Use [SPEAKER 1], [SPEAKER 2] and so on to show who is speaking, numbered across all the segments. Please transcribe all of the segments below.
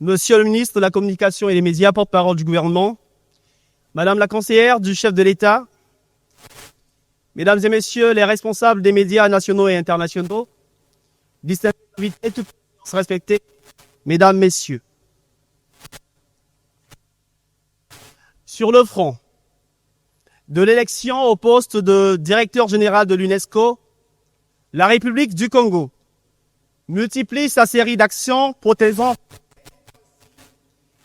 [SPEAKER 1] Monsieur le ministre de la Communication et des Médias, porte-parole du gouvernement, Madame la conseillère du chef de l'État, Mesdames et Messieurs les responsables des médias nationaux et internationaux, distingués invités, toutes respectées, Mesdames, Messieurs. Sur le front de l'élection au poste de directeur général de l'UNESCO, la République du Congo multiplie sa série d'actions protégeant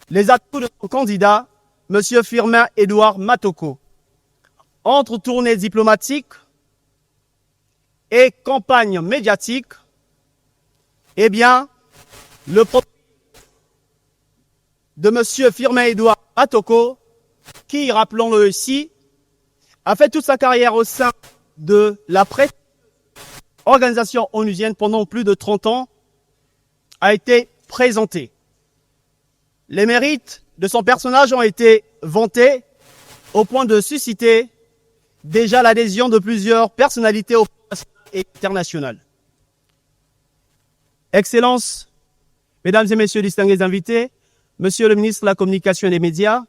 [SPEAKER 1] les atouts de son candidat, M. Firmin Edouard Matoko. Entre tournées diplomatiques et campagnes médiatiques, eh bien, le profil de M. Firmin Edouard Matoko, qui, rappelons-le ici, a fait toute sa carrière au sein de la organisation onusienne pendant plus de 30 ans, a été présenté. Les mérites de son personnage ont été vantés au point de susciter déjà l'adhésion de plusieurs personnalités et internationales. Excellences, Mesdames et Messieurs distingués invités, Monsieur le ministre de la Communication et des Médias,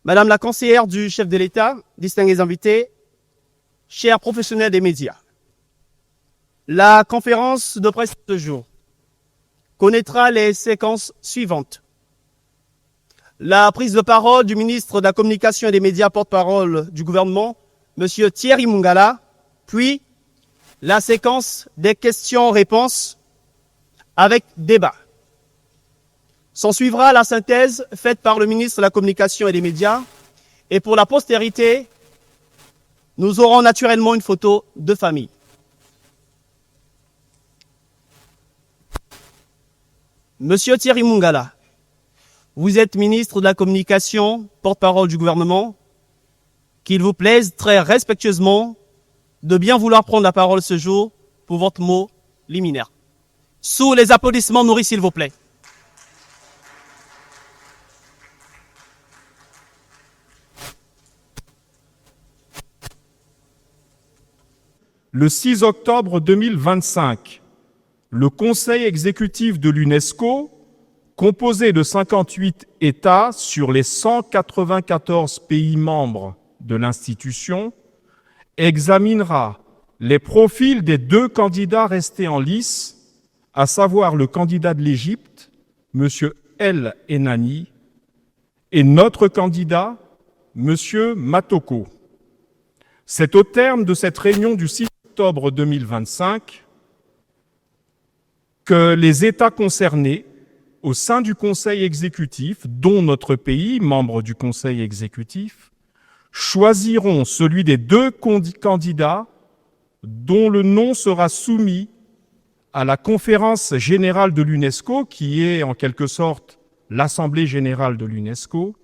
[SPEAKER 1] Madame la conseillère du chef de l'État, distingués invités, chers professionnels des médias. La conférence de presse de ce jour connaîtra les séquences suivantes. La prise de parole du ministre de la Communication et des Médias, porte-parole du gouvernement, M. Thierry Mungala, puis la séquence des questions-réponses avec débat. S'en suivra la synthèse faite par le ministre de la Communication et des Médias. Et pour la postérité, nous aurons naturellement une photo de famille. Monsieur Thierry Mungala, vous êtes ministre de la Communication, porte-parole du gouvernement. Qu'il vous plaise très respectueusement de bien vouloir prendre la parole ce jour pour votre mot liminaire. Sous les applaudissements nourris, s'il vous plaît.
[SPEAKER 2] Le 6 octobre 2025, le Conseil exécutif de l'UNESCO, composé de 58 États sur les 194 pays membres de l'institution, examinera les profils des 2 candidats restés en lice, à savoir le candidat de l'Égypte, M. El Enani, et notre candidat, M. Matoko. C'est au terme de cette réunion du 6 octobre 2025 que les États concernés, au sein du Conseil exécutif, dont notre pays, membre du Conseil exécutif, choisiront celui des 2 candidats dont le nom sera soumis à la conférence générale de l'UNESCO, qui est en quelque sorte l'Assemblée générale de l'UNESCO,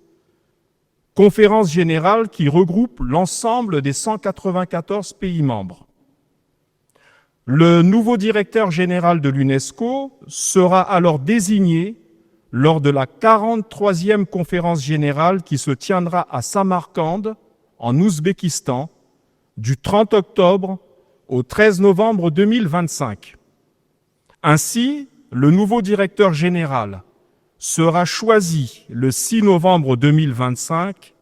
[SPEAKER 2] conférence générale qui regroupe l'ensemble des 194 pays membres. Le nouveau directeur général de l'UNESCO sera alors désigné lors de la 43e conférence générale qui se tiendra à Samarcande, en Ouzbékistan, du 30 octobre au 13 novembre 2025. Ainsi, le nouveau directeur général sera choisi le 6 novembre 2025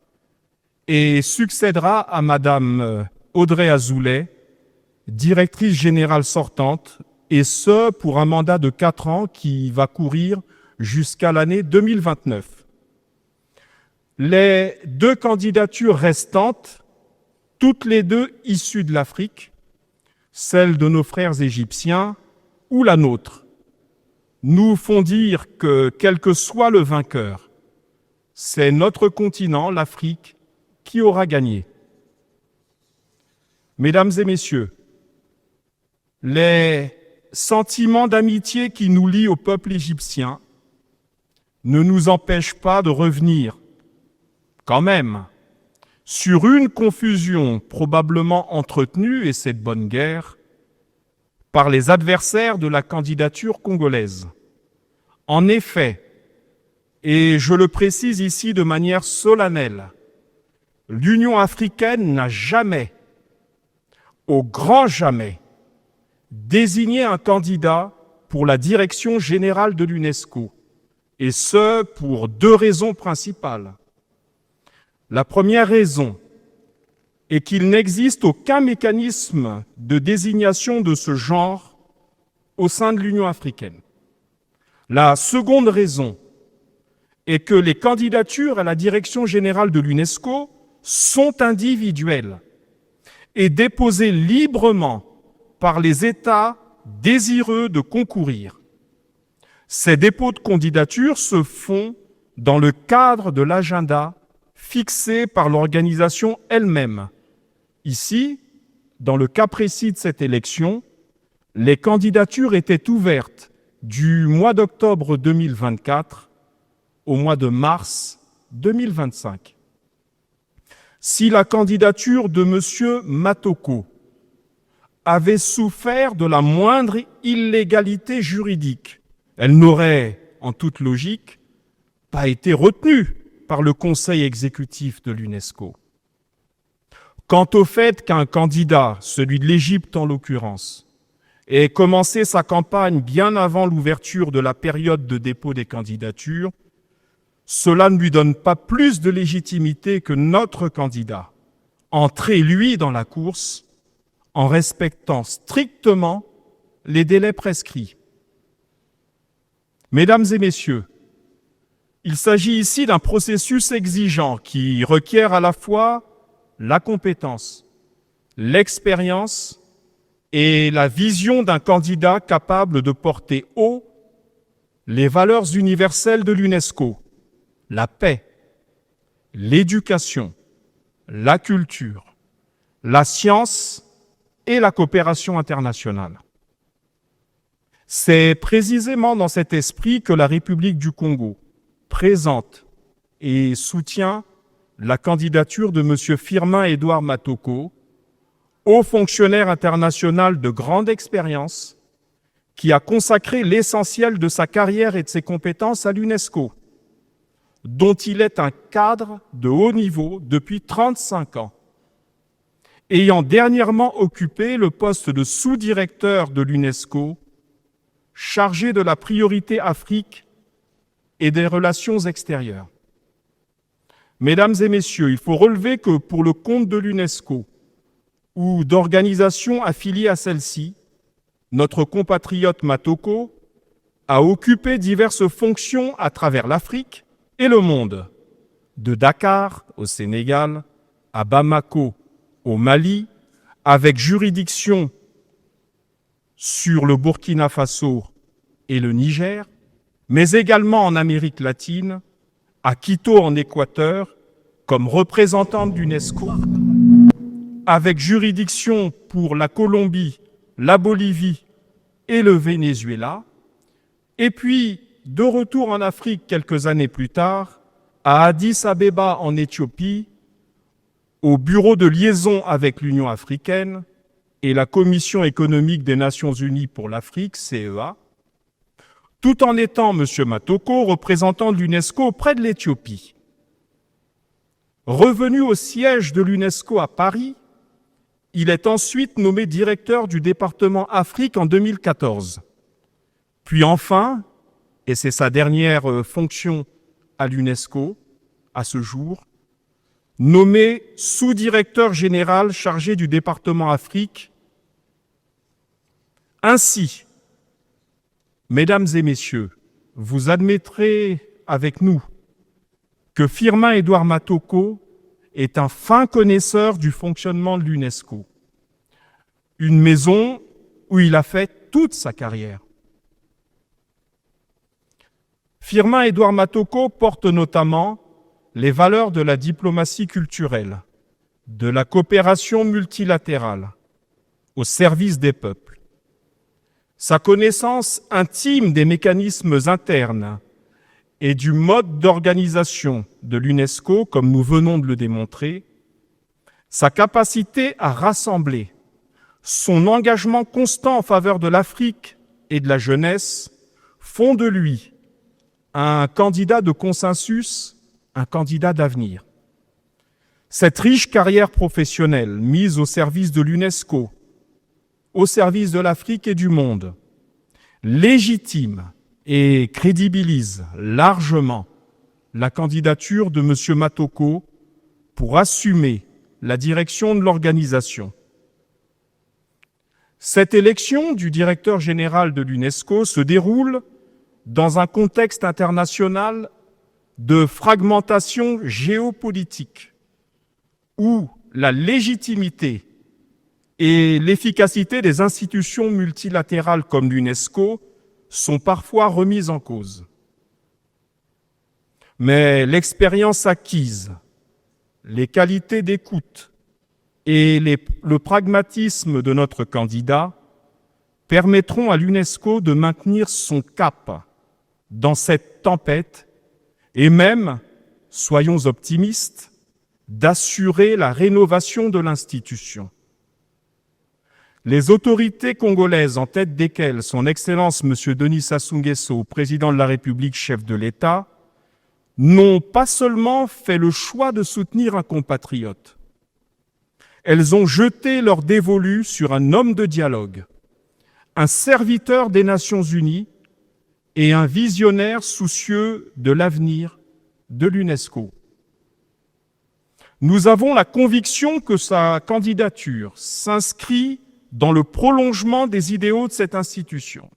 [SPEAKER 2] et succédera à Madame Audrey Azoulay, directrice générale sortante, et ce pour un mandat de 4 ans qui va courir jusqu'à l'année 2029. Les 2 candidatures restantes, toutes les 2 issues de l'Afrique, celle de nos frères égyptiens ou la nôtre, nous font dire que, quel que soit le vainqueur, c'est notre continent, l'Afrique, qui aura gagné. Mesdames et messieurs, les sentiments d'amitié qui nous lient au peuple égyptien ne nous empêchent pas de revenir, quand même, sur une confusion probablement entretenue, et c'est de bonne guerre, par les adversaires de la candidature congolaise. En effet, et je le précise ici de manière solennelle, l'Union africaine n'a jamais, au grand jamais, désigné un candidat pour la direction générale de l'UNESCO, et ce pour deux raisons principales. La première raison est qu'il n'existe aucun mécanisme de désignation de ce genre au sein de l'Union africaine. La seconde raison est que les candidatures à la direction générale de l'UNESCO sont individuelles et déposées librement par les États désireux de concourir. Ces dépôts de candidature se font dans le cadre de l'agenda fixé par l'organisation elle-même. Ici, dans le cas précis de cette élection, les candidatures étaient ouvertes du mois d'octobre 2024 au mois de mars 2025. Si la candidature de M. Matoko avait souffert de la moindre illégalité juridique, elle n'aurait, en toute logique, pas été retenue par le Conseil exécutif de l'UNESCO. Quant au fait qu'un candidat, celui de l'Égypte en l'occurrence, ait commencé sa campagne bien avant l'ouverture de la période de dépôt des candidatures, cela ne lui donne pas plus de légitimité que notre candidat, entré, lui, dans la course en respectant strictement les délais prescrits. Mesdames et messieurs, il s'agit ici d'un processus exigeant qui requiert à la fois la compétence, l'expérience et la vision d'un candidat capable de porter haut les valeurs universelles de l'UNESCO, la paix, l'éducation, la culture, la science et la coopération internationale. C'est précisément dans cet esprit que la République du Congo présente et soutient la candidature de M. Firmin Edouard Matoko, haut fonctionnaire international de grande expérience, qui a consacré l'essentiel de sa carrière et de ses compétences à l'UNESCO, dont il est un cadre de haut niveau depuis 35 ans, ayant dernièrement occupé le poste de sous-directeur de l'UNESCO, chargé de la priorité Afrique et des relations extérieures. Mesdames et messieurs, il faut relever que pour le compte de l'UNESCO ou d'organisations affiliées à celle-ci, notre compatriote Matoko a occupé diverses fonctions à travers l'Afrique et le monde, de Dakar au Sénégal, à Bamako au Mali, avec juridiction sur le Burkina Faso et le Niger, mais également en Amérique latine, à Quito en Équateur, comme représentante de l'UNESCO, avec juridiction pour la Colombie, la Bolivie et le Venezuela, et puis de retour en Afrique quelques années plus tard, à Addis Abeba en Éthiopie, au bureau de liaison avec l'Union africaine et la Commission économique des Nations unies pour l'Afrique, CEA, tout en étant, M. Matoko, représentant de l'UNESCO auprès de l'Éthiopie. Revenu au siège de l'UNESCO à Paris, il est ensuite nommé directeur du département Afrique en 2014. Puis enfin, et c'est sa dernière fonction à l'UNESCO à ce jour, nommé sous-directeur général chargé du département Afrique. Ainsi, mesdames et messieurs, vous admettrez avec nous que Firmin Edouard Matoko est un fin connaisseur du fonctionnement de l'UNESCO, une maison où il a fait toute sa carrière. Firmin Edouard Matoko porte notamment les valeurs de la diplomatie culturelle, de la coopération multilatérale, au service des peuples. Sa connaissance intime des mécanismes internes et du mode d'organisation de l'UNESCO, comme nous venons de le démontrer, sa capacité à rassembler, son engagement constant en faveur de l'Afrique et de la jeunesse font de lui un candidat de consensus, un candidat d'avenir. Cette riche carrière professionnelle mise au service de l'UNESCO, au service de l'Afrique et du monde, légitime et crédibilise largement la candidature de M. Matoko pour assumer la direction de l'organisation. Cette élection du directeur général de l'UNESCO se déroule dans un contexte international de fragmentation géopolitique où la légitimité et l'efficacité des institutions multilatérales comme l'UNESCO sont parfois remises en cause. Mais l'expérience acquise, les qualités d'écoute et le pragmatisme de notre candidat permettront à l'UNESCO de maintenir son cap dans cette tempête et même, soyons optimistes, d'assurer la rénovation de l'institution. Les autorités congolaises, en tête desquelles son Excellence M. Denis Sassou Nguesso, président de la République, chef de l'État, n'ont pas seulement fait le choix de soutenir un compatriote. Elles ont jeté leur dévolu sur un homme de dialogue, un serviteur des Nations Unies et un visionnaire soucieux de l'avenir de l'UNESCO. Nous avons la conviction que sa candidature s'inscrit dans le prolongement des idéaux de cette institution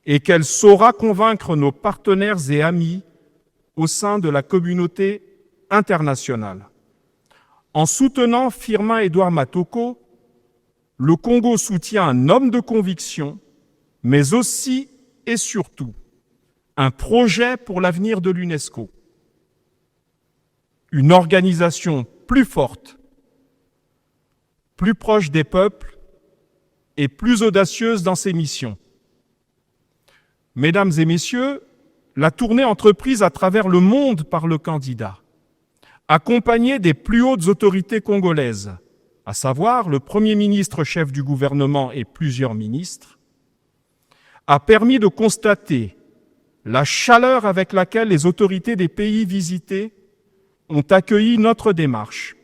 [SPEAKER 2] et qu'elle saura convaincre nos partenaires et amis au sein de la communauté internationale. En soutenant Firmin Edouard Matoko, le Congo soutient un homme de conviction, mais aussi et surtout un projet pour l'avenir de l'UNESCO. Une organisation plus forte, plus proche des peuples et plus audacieuse dans ses missions. Mesdames et messieurs, la tournée entreprise à travers le monde par le candidat, accompagnée des plus hautes autorités congolaises, à savoir le Premier ministre chef du gouvernement et plusieurs ministres, a permis de constater la chaleur avec laquelle les autorités des pays visités ont accueilli notre démarche.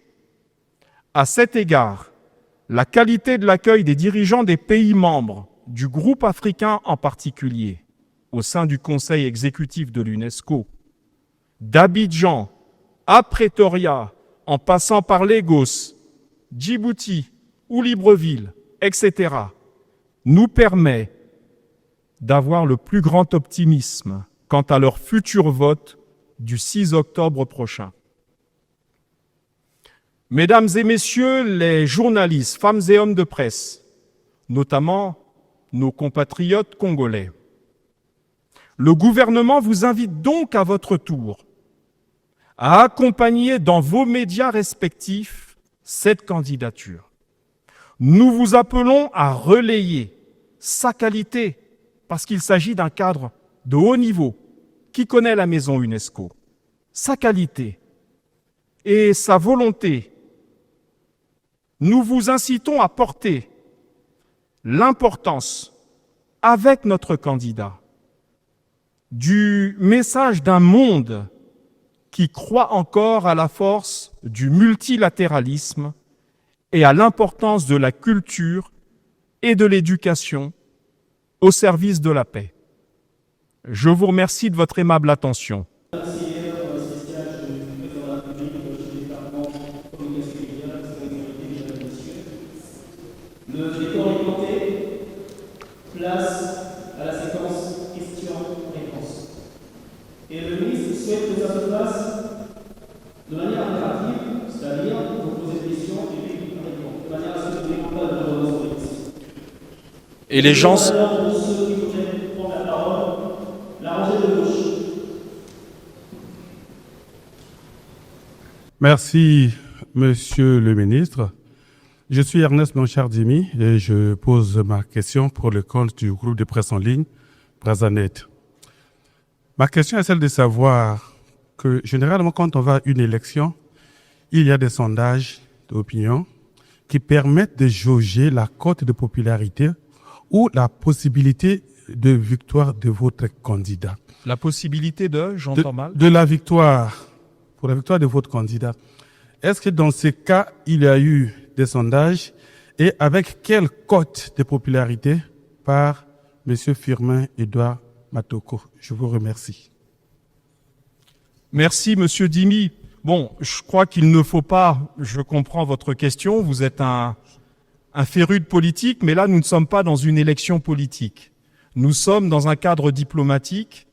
[SPEAKER 2] À cet égard, la qualité de l'accueil des dirigeants des pays membres, du groupe africain en particulier, au sein du Conseil exécutif de l'UNESCO, d'Abidjan à Pretoria, en passant par Lagos, Djibouti ou Libreville, etc., nous permet d'avoir le plus grand optimisme quant à leur futur vote du 6 octobre prochain. Mesdames et messieurs les journalistes, femmes et hommes de presse, notamment nos compatriotes congolais, le gouvernement vous invite donc à votre tour à accompagner dans vos médias respectifs cette candidature. Nous vous appelons à relayer sa qualité, parce qu'il s'agit d'un cadre de haut niveau qui connaît la maison UNESCO, sa qualité et sa volonté. Nous vous incitons à porter l'importance, avec notre candidat, du message d'un monde qui croit encore à la force du multilatéralisme et à l'importance de la culture et de l'éducation au service de la paix. Je vous remercie de votre aimable attention.
[SPEAKER 1] Le décor est monté, place à la séquence questions-réponses. Et le ministre souhaite que ça se passe de manière interactive, c'est-à-dire vous posez des questions et puis vous répondez, de manière à ce que vous n'ayez pas de relance de questions.
[SPEAKER 2] Et les gens...
[SPEAKER 1] Alors, pour ceux qui voudraient prendre la parole, la rangée de gauche.
[SPEAKER 3] Merci, Monsieur le ministre. Je suis Ernest Blanchard-Dimi et je pose ma question pour le compte du groupe de presse en ligne, Brazanet. Ma question est celle de savoir que généralement quand on va à une élection, il y a des sondages d'opinion qui permettent de jauger la cote de popularité ou la possibilité de victoire de votre candidat.
[SPEAKER 2] La possibilité de, j'entends mal.
[SPEAKER 3] De la victoire, pour la victoire de votre candidat. Est-ce que dans ce cas, il y a eu des sondages et avec quelle cote de popularité par M. Firmin Edouard Matoko. Je vous remercie.
[SPEAKER 2] Merci, Monsieur Dimi. Bon, je crois qu'il ne faut pas, je comprends votre question, vous êtes un féru de politique, mais là, nous ne sommes pas dans une élection politique. Nous sommes dans un cadre diplomatique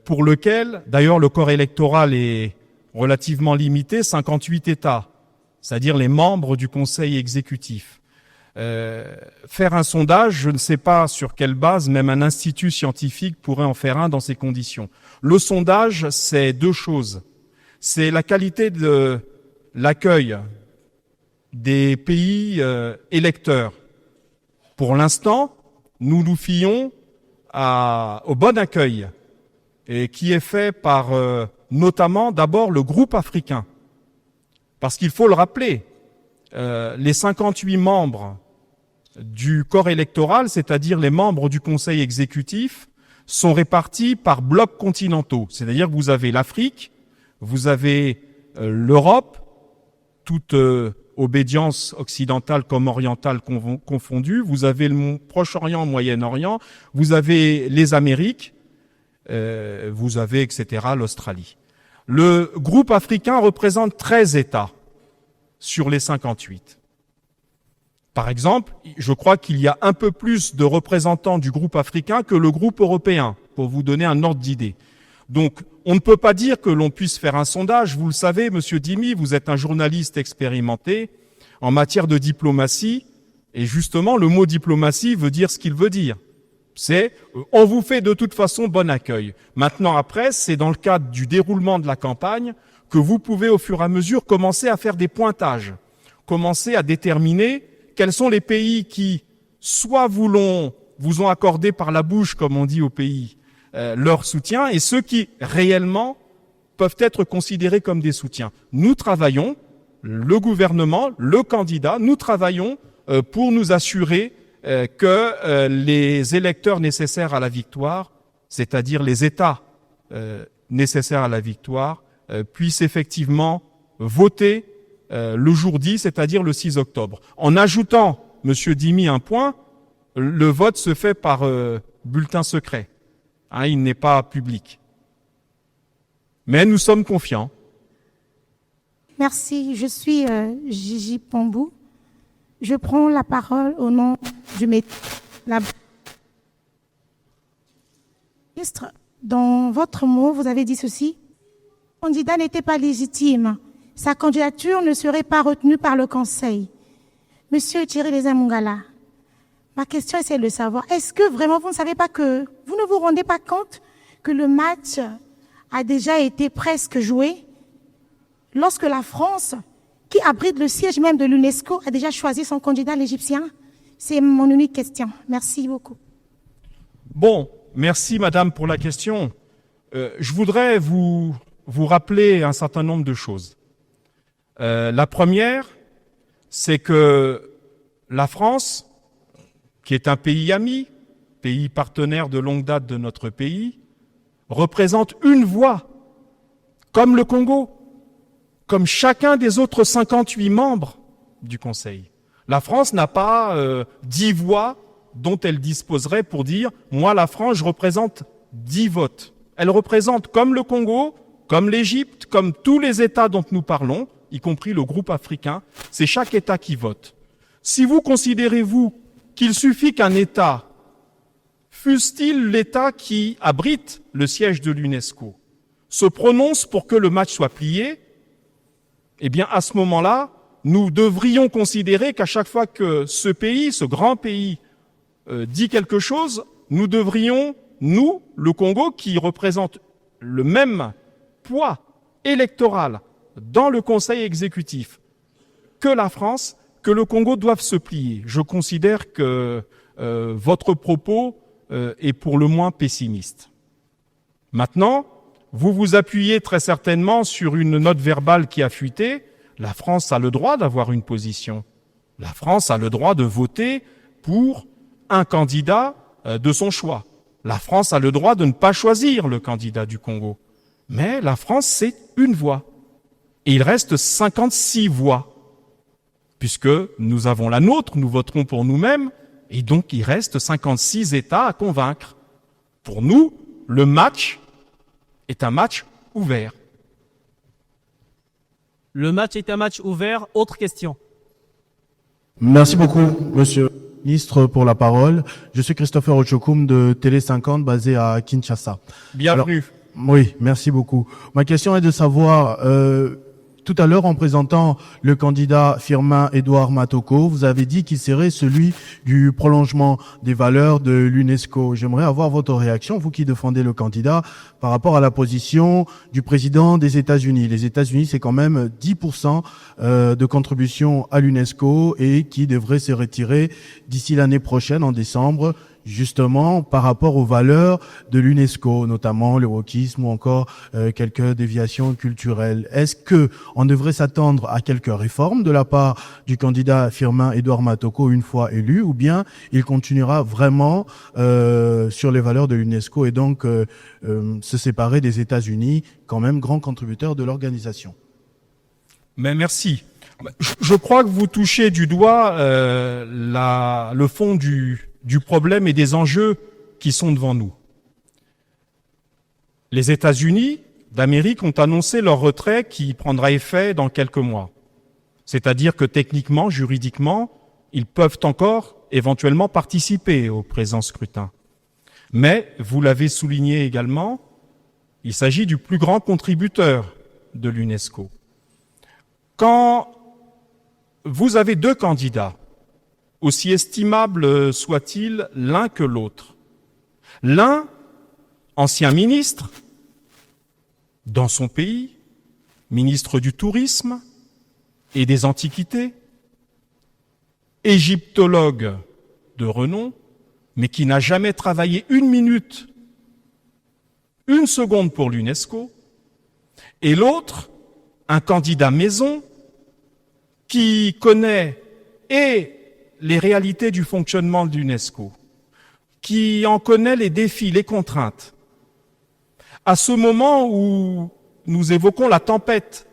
[SPEAKER 2] pour lequel, d'ailleurs, le corps électoral est relativement limité, 58 États, c'est-à-dire les membres du Conseil exécutif. Faire un sondage, je ne sais pas sur quelle base, même un institut scientifique pourrait en faire un dans ces conditions. Le sondage, c'est deux choses. C'est la qualité de l'accueil des pays électeurs. Pour l'instant, nous nous fions au bon accueil, et qui est fait par notamment d'abord le groupe africain. Parce qu'il faut le rappeler, les 58 membres du corps électoral, c'est-à-dire les membres du Conseil exécutif, sont répartis par blocs continentaux. C'est-à-dire que vous avez l'Afrique, vous avez l'Europe, toute obédience occidentale comme orientale confondue, vous avez le Proche-Orient, Moyen-Orient, vous avez les Amériques, vous avez, etc., l'Australie. Le groupe africain représente 13 États sur les 58. Par exemple, je crois qu'il y a un peu plus de représentants du groupe africain que le groupe européen, pour vous donner un ordre d'idée. Donc, on ne peut pas dire que l'on puisse faire un sondage. Vous le savez, Monsieur Dimi, vous êtes un journaliste expérimenté en matière de diplomatie. Et justement, le mot diplomatie veut dire ce qu'il veut dire. C'est on vous fait de toute façon bon accueil. Maintenant, après, c'est dans le cadre du déroulement de la campagne que vous pouvez au fur et à mesure commencer à faire des pointages, commencer à déterminer quels sont les pays qui soit vous ont accordé par la bouche, comme on dit au pays, leur soutien, et ceux qui réellement peuvent être considérés comme des soutiens. Nous travaillons, le gouvernement, le candidat, nous travaillons pour nous assurer que les électeurs nécessaires à la victoire, c'est-à-dire les États nécessaires à la victoire, puissent effectivement voter le jour 10, c'est-à-dire le 6 octobre. En ajoutant, Monsieur Dimi, un point, le vote se fait par bulletin secret. Hein, il n'est pas public. Mais nous sommes confiants.
[SPEAKER 4] Merci, je suis Gigi Pambou. Je prends la parole au nom du ministre. Dans votre mot, vous avez dit ceci. Le candidat n'était pas légitime. Sa candidature ne serait pas retenue par le Conseil. Monsieur Thierry Lézin-Mongala, ma question est celle de savoir, est-ce que vraiment vous ne savez pas que, vous ne vous rendez pas compte que le match a déjà été presque joué lorsque la France, qui abrite le siège même de l'UNESCO, a déjà choisi son candidat, l'Égyptien? C'est mon unique question. Merci beaucoup.
[SPEAKER 2] Bon, merci Madame pour la question. Je voudrais vous rappeler un certain nombre de choses. La première, c'est que la France, qui est un pays ami, pays partenaire de longue date de notre pays, représente une voix, comme le Congo, comme chacun des autres 58 membres du Conseil. La France n'a pas 10 voix dont elle disposerait pour dire « moi, la France, je représente 10 votes ». Elle représente, comme le Congo, comme l'Égypte, comme tous les États dont nous parlons, y compris le groupe africain, c'est chaque État qui vote. Si vous considérez, vous, qu'il suffit qu'un État, fût-il l'État qui abrite le siège de l'UNESCO, se prononce pour que le match soit plié, eh bien, à ce moment-là, nous devrions considérer qu'à chaque fois que ce pays, ce grand pays, dit quelque chose, nous devrions, nous, le Congo, qui représente le même poids électoral dans le Conseil exécutif que la France, que le Congo doive se plier. Je considère que votre propos est pour le moins pessimiste. Maintenant, vous vous appuyez très certainement sur une note verbale qui a fuité. La France a le droit d'avoir une position. La France a le droit de voter pour un candidat de son choix. La France a le droit de ne pas choisir le candidat du Congo. Mais la France, c'est une voix. Et il reste 56 voix. Puisque nous avons la nôtre, nous voterons pour nous-mêmes, et donc il reste 56 États à convaincre. Pour nous, le match est un match ouvert.
[SPEAKER 1] Le match est un match ouvert. Autre question.
[SPEAKER 5] Merci beaucoup, monsieur le ministre, pour la parole. Je suis Christopher Ochokoum de Télé 50, basé à Kinshasa.
[SPEAKER 2] Bienvenue.
[SPEAKER 5] Oui, merci beaucoup. Ma question est de savoir, tout à l'heure, en présentant le candidat Firmin Edouard Matoko, vous avez dit qu'il serait celui du prolongement des valeurs de l'UNESCO. J'aimerais avoir votre réaction, vous qui défendez le candidat, par rapport à la position du président des États-Unis. Les États-Unis, c'est quand même 10% de contribution à l'UNESCO et qui devrait se retirer d'ici l'année prochaine, en décembre, justement par rapport aux valeurs de l'UNESCO, notamment le wokisme ou encore quelques déviations culturelles. Est-ce que on devrait s'attendre à quelques réformes de la part du candidat Firmin Edouard Matoko une fois élu, ou bien il continuera vraiment sur les valeurs de l'UNESCO et donc se séparer des États-Unis, quand même grand contributeur de l'organisation?
[SPEAKER 2] Mais merci. Je crois que vous touchez du doigt le fond du problème et des enjeux qui sont devant nous. Les États-Unis d'Amérique ont annoncé leur retrait qui prendra effet dans quelques mois. C'est-à-dire que techniquement, juridiquement, ils peuvent encore éventuellement participer au présent scrutin. Mais, vous l'avez souligné également, il s'agit du plus grand contributeur de l'UNESCO. Quand vous avez deux candidats, aussi estimables soient-ils l'un que l'autre, l'un, ancien ministre dans son pays, ministre du tourisme et des antiquités, égyptologue de renom, mais qui n'a jamais travaillé une minute, une seconde pour l'UNESCO, et l'autre, un candidat maison qui connaît et les réalités du fonctionnement de l'UNESCO, qui en connaît les défis, les contraintes. À ce moment où nous évoquons la tempête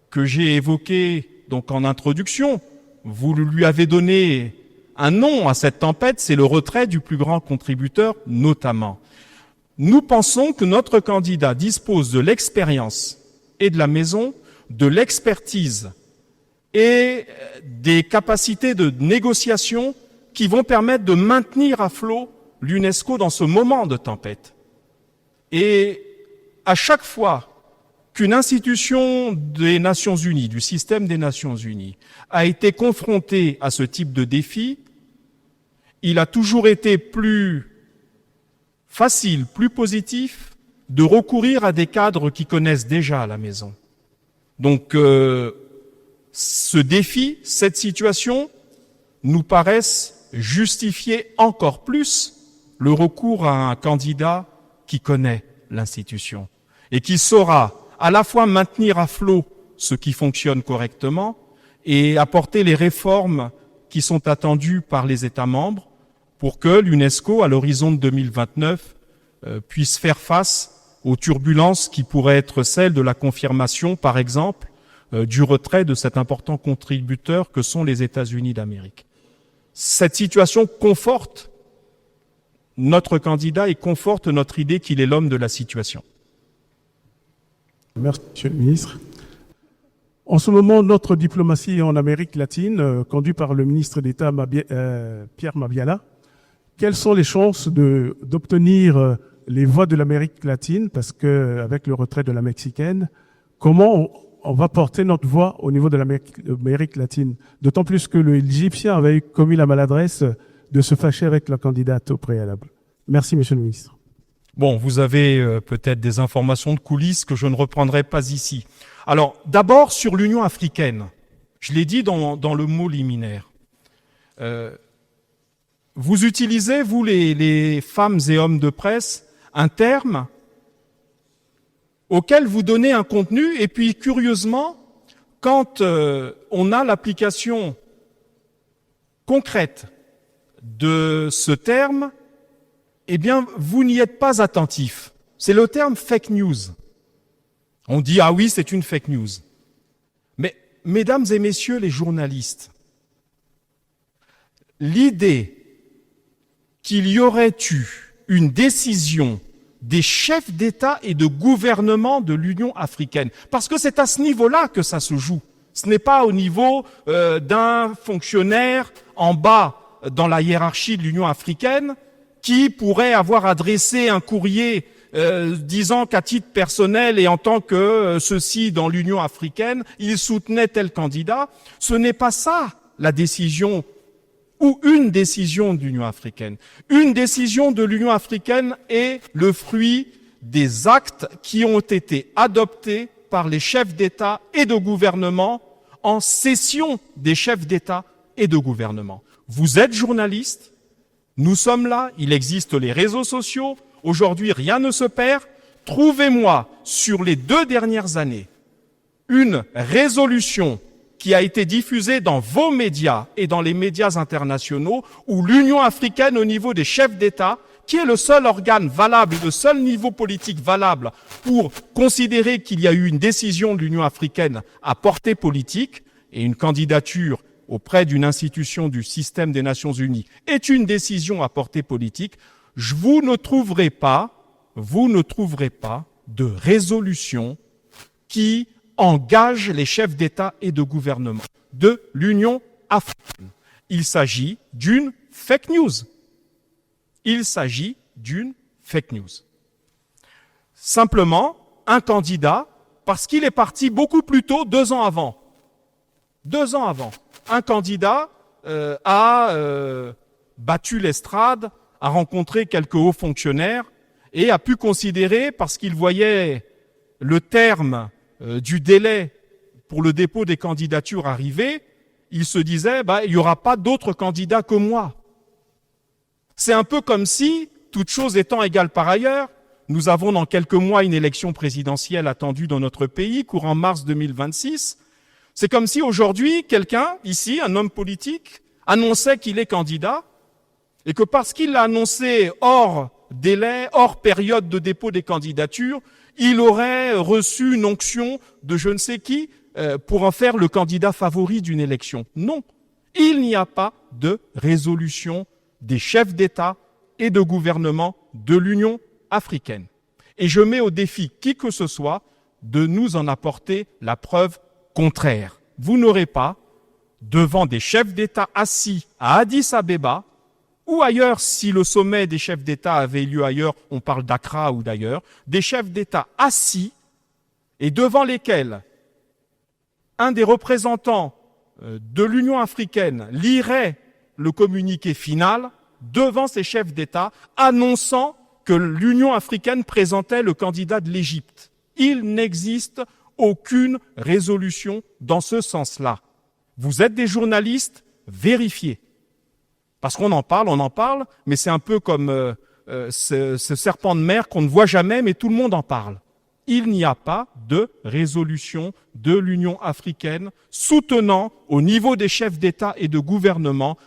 [SPEAKER 2] que j'ai évoquée donc en introduction, vous lui avez donné un nom à cette tempête, c'est le retrait du plus grand contributeur notamment. Nous pensons que notre candidat dispose de l'expérience et de la maison, de l'expertise et des capacités de négociation qui vont permettre de maintenir à flot l'UNESCO dans ce moment de tempête. Et à chaque fois qu'une institution des Nations Unies, du système des Nations Unies, a été confrontée à ce type de défi, il a toujours été plus facile, plus positif de recourir à des cadres qui connaissent déjà la maison. Donc, ce défi, cette situation, nous paraissent justifier encore plus le recours à un candidat qui connaît l'institution et qui saura à la fois maintenir à flot ce qui fonctionne correctement et apporter les réformes qui sont attendues par les États membres pour que l'UNESCO, à l'horizon de 2029, puisse faire face aux turbulences qui pourraient être celles de la confirmation, par exemple, du retrait de cet important contributeur que sont les États-Unis d'Amérique. Cette situation conforte notre candidat et conforte notre idée qu'il est l'homme de la situation.
[SPEAKER 3] Merci, Monsieur le ministre. En ce moment, notre diplomatie en Amérique latine, conduite par le ministre d'État Pierre Mabiala, quelles sont les chances d'obtenir les voix de l'Amérique latine? Parce que avec le retrait de la mexicaine, comment on va porter notre voix au niveau de l'Amérique latine? D'autant plus que l'Égyptien avait commis la maladresse de se fâcher avec la candidate au préalable. Merci, Monsieur le ministre.
[SPEAKER 2] Bon, vous avez peut-être des informations de coulisses que je ne reprendrai pas ici. Alors, d'abord sur l'Union africaine. Je l'ai dit dans le mot liminaire. Vous utilisez, vous les femmes et hommes de presse, un terme auquel vous donnez un contenu, et puis curieusement, quand on a l'application concrète de ce terme, eh bien, vous n'y êtes pas attentif. C'est le terme fake news. On dit, ah oui, c'est une fake news. Mais, mesdames et messieurs les journalistes, l'idée qu'il y aurait eu une décision des chefs d'État et de gouvernement de l'Union africaine. Parce que c'est à ce niveau-là que ça se joue. Ce n'est pas au niveau d'un fonctionnaire en bas dans la hiérarchie de l'Union africaine qui pourrait avoir adressé un courrier disant qu'à titre personnel et en tant que ceci dans l'Union africaine, il soutenait tel candidat. Ce n'est pas ça la décision ou une décision de l'Union africaine. Une décision de l'Union africaine est le fruit des actes qui ont été adoptés par les chefs d'État et de gouvernement en session des chefs d'État et de gouvernement. Vous êtes journaliste, nous sommes là, il existe les réseaux sociaux, aujourd'hui rien ne se perd. Trouvez-moi sur les 2 dernières années une résolution qui a été diffusée dans vos médias et dans les médias internationaux où l'Union africaine au niveau des chefs d'État, qui est le seul organe valable, le seul niveau politique valable pour considérer qu'il y a eu une décision de l'Union africaine à portée politique et une candidature auprès d'une institution du système des Nations Unies est une décision à portée politique, vous ne trouverez pas de résolution qui engage les chefs d'État et de gouvernement de l'Union africaine. Il s'agit d'une fake news. Il s'agit d'une fake news. Simplement, un candidat, parce qu'il est parti beaucoup plus tôt, 2 ans avant. 2 ans avant. Un candidat a battu l'estrade, a rencontré quelques hauts fonctionnaires et a pu considérer, parce qu'il voyait le terme du délai pour le dépôt des candidatures arriver, il se disait, il n'y aura pas d'autres candidats que moi. C'est un peu comme si, toutes choses étant égales par ailleurs, nous avons dans quelques mois une élection présidentielle attendue dans notre pays, courant mars 2026. C'est comme si aujourd'hui, quelqu'un, ici, un homme politique, annonçait qu'il est candidat, et que parce qu'il l'a annoncé hors délai, hors période de dépôt des candidatures, il aurait reçu une onction de je ne sais qui pour en faire le candidat favori d'une élection. Non, il n'y a pas de résolution des chefs d'État et de gouvernement de l'Union africaine. Et je mets au défi qui que ce soit de nous en apporter la preuve contraire. Vous n'aurez pas, devant des chefs d'État assis à Addis Abeba, ou ailleurs, si le sommet des chefs d'État avait lieu ailleurs, on parle d'Accra ou d'ailleurs, des chefs d'État assis et devant lesquels un des représentants de l'Union africaine lirait le communiqué final devant ces chefs d'État annonçant que l'Union africaine présentait le candidat de l'Égypte. Il n'existe aucune résolution dans ce sens-là. Vous êtes des journalistes, vérifiez. Parce qu'on en parle, mais c'est un peu comme ce serpent de mer qu'on ne voit jamais, mais tout le monde en parle. Il n'y a pas de résolution de l'Union africaine soutenant au niveau des chefs d'État et de gouvernement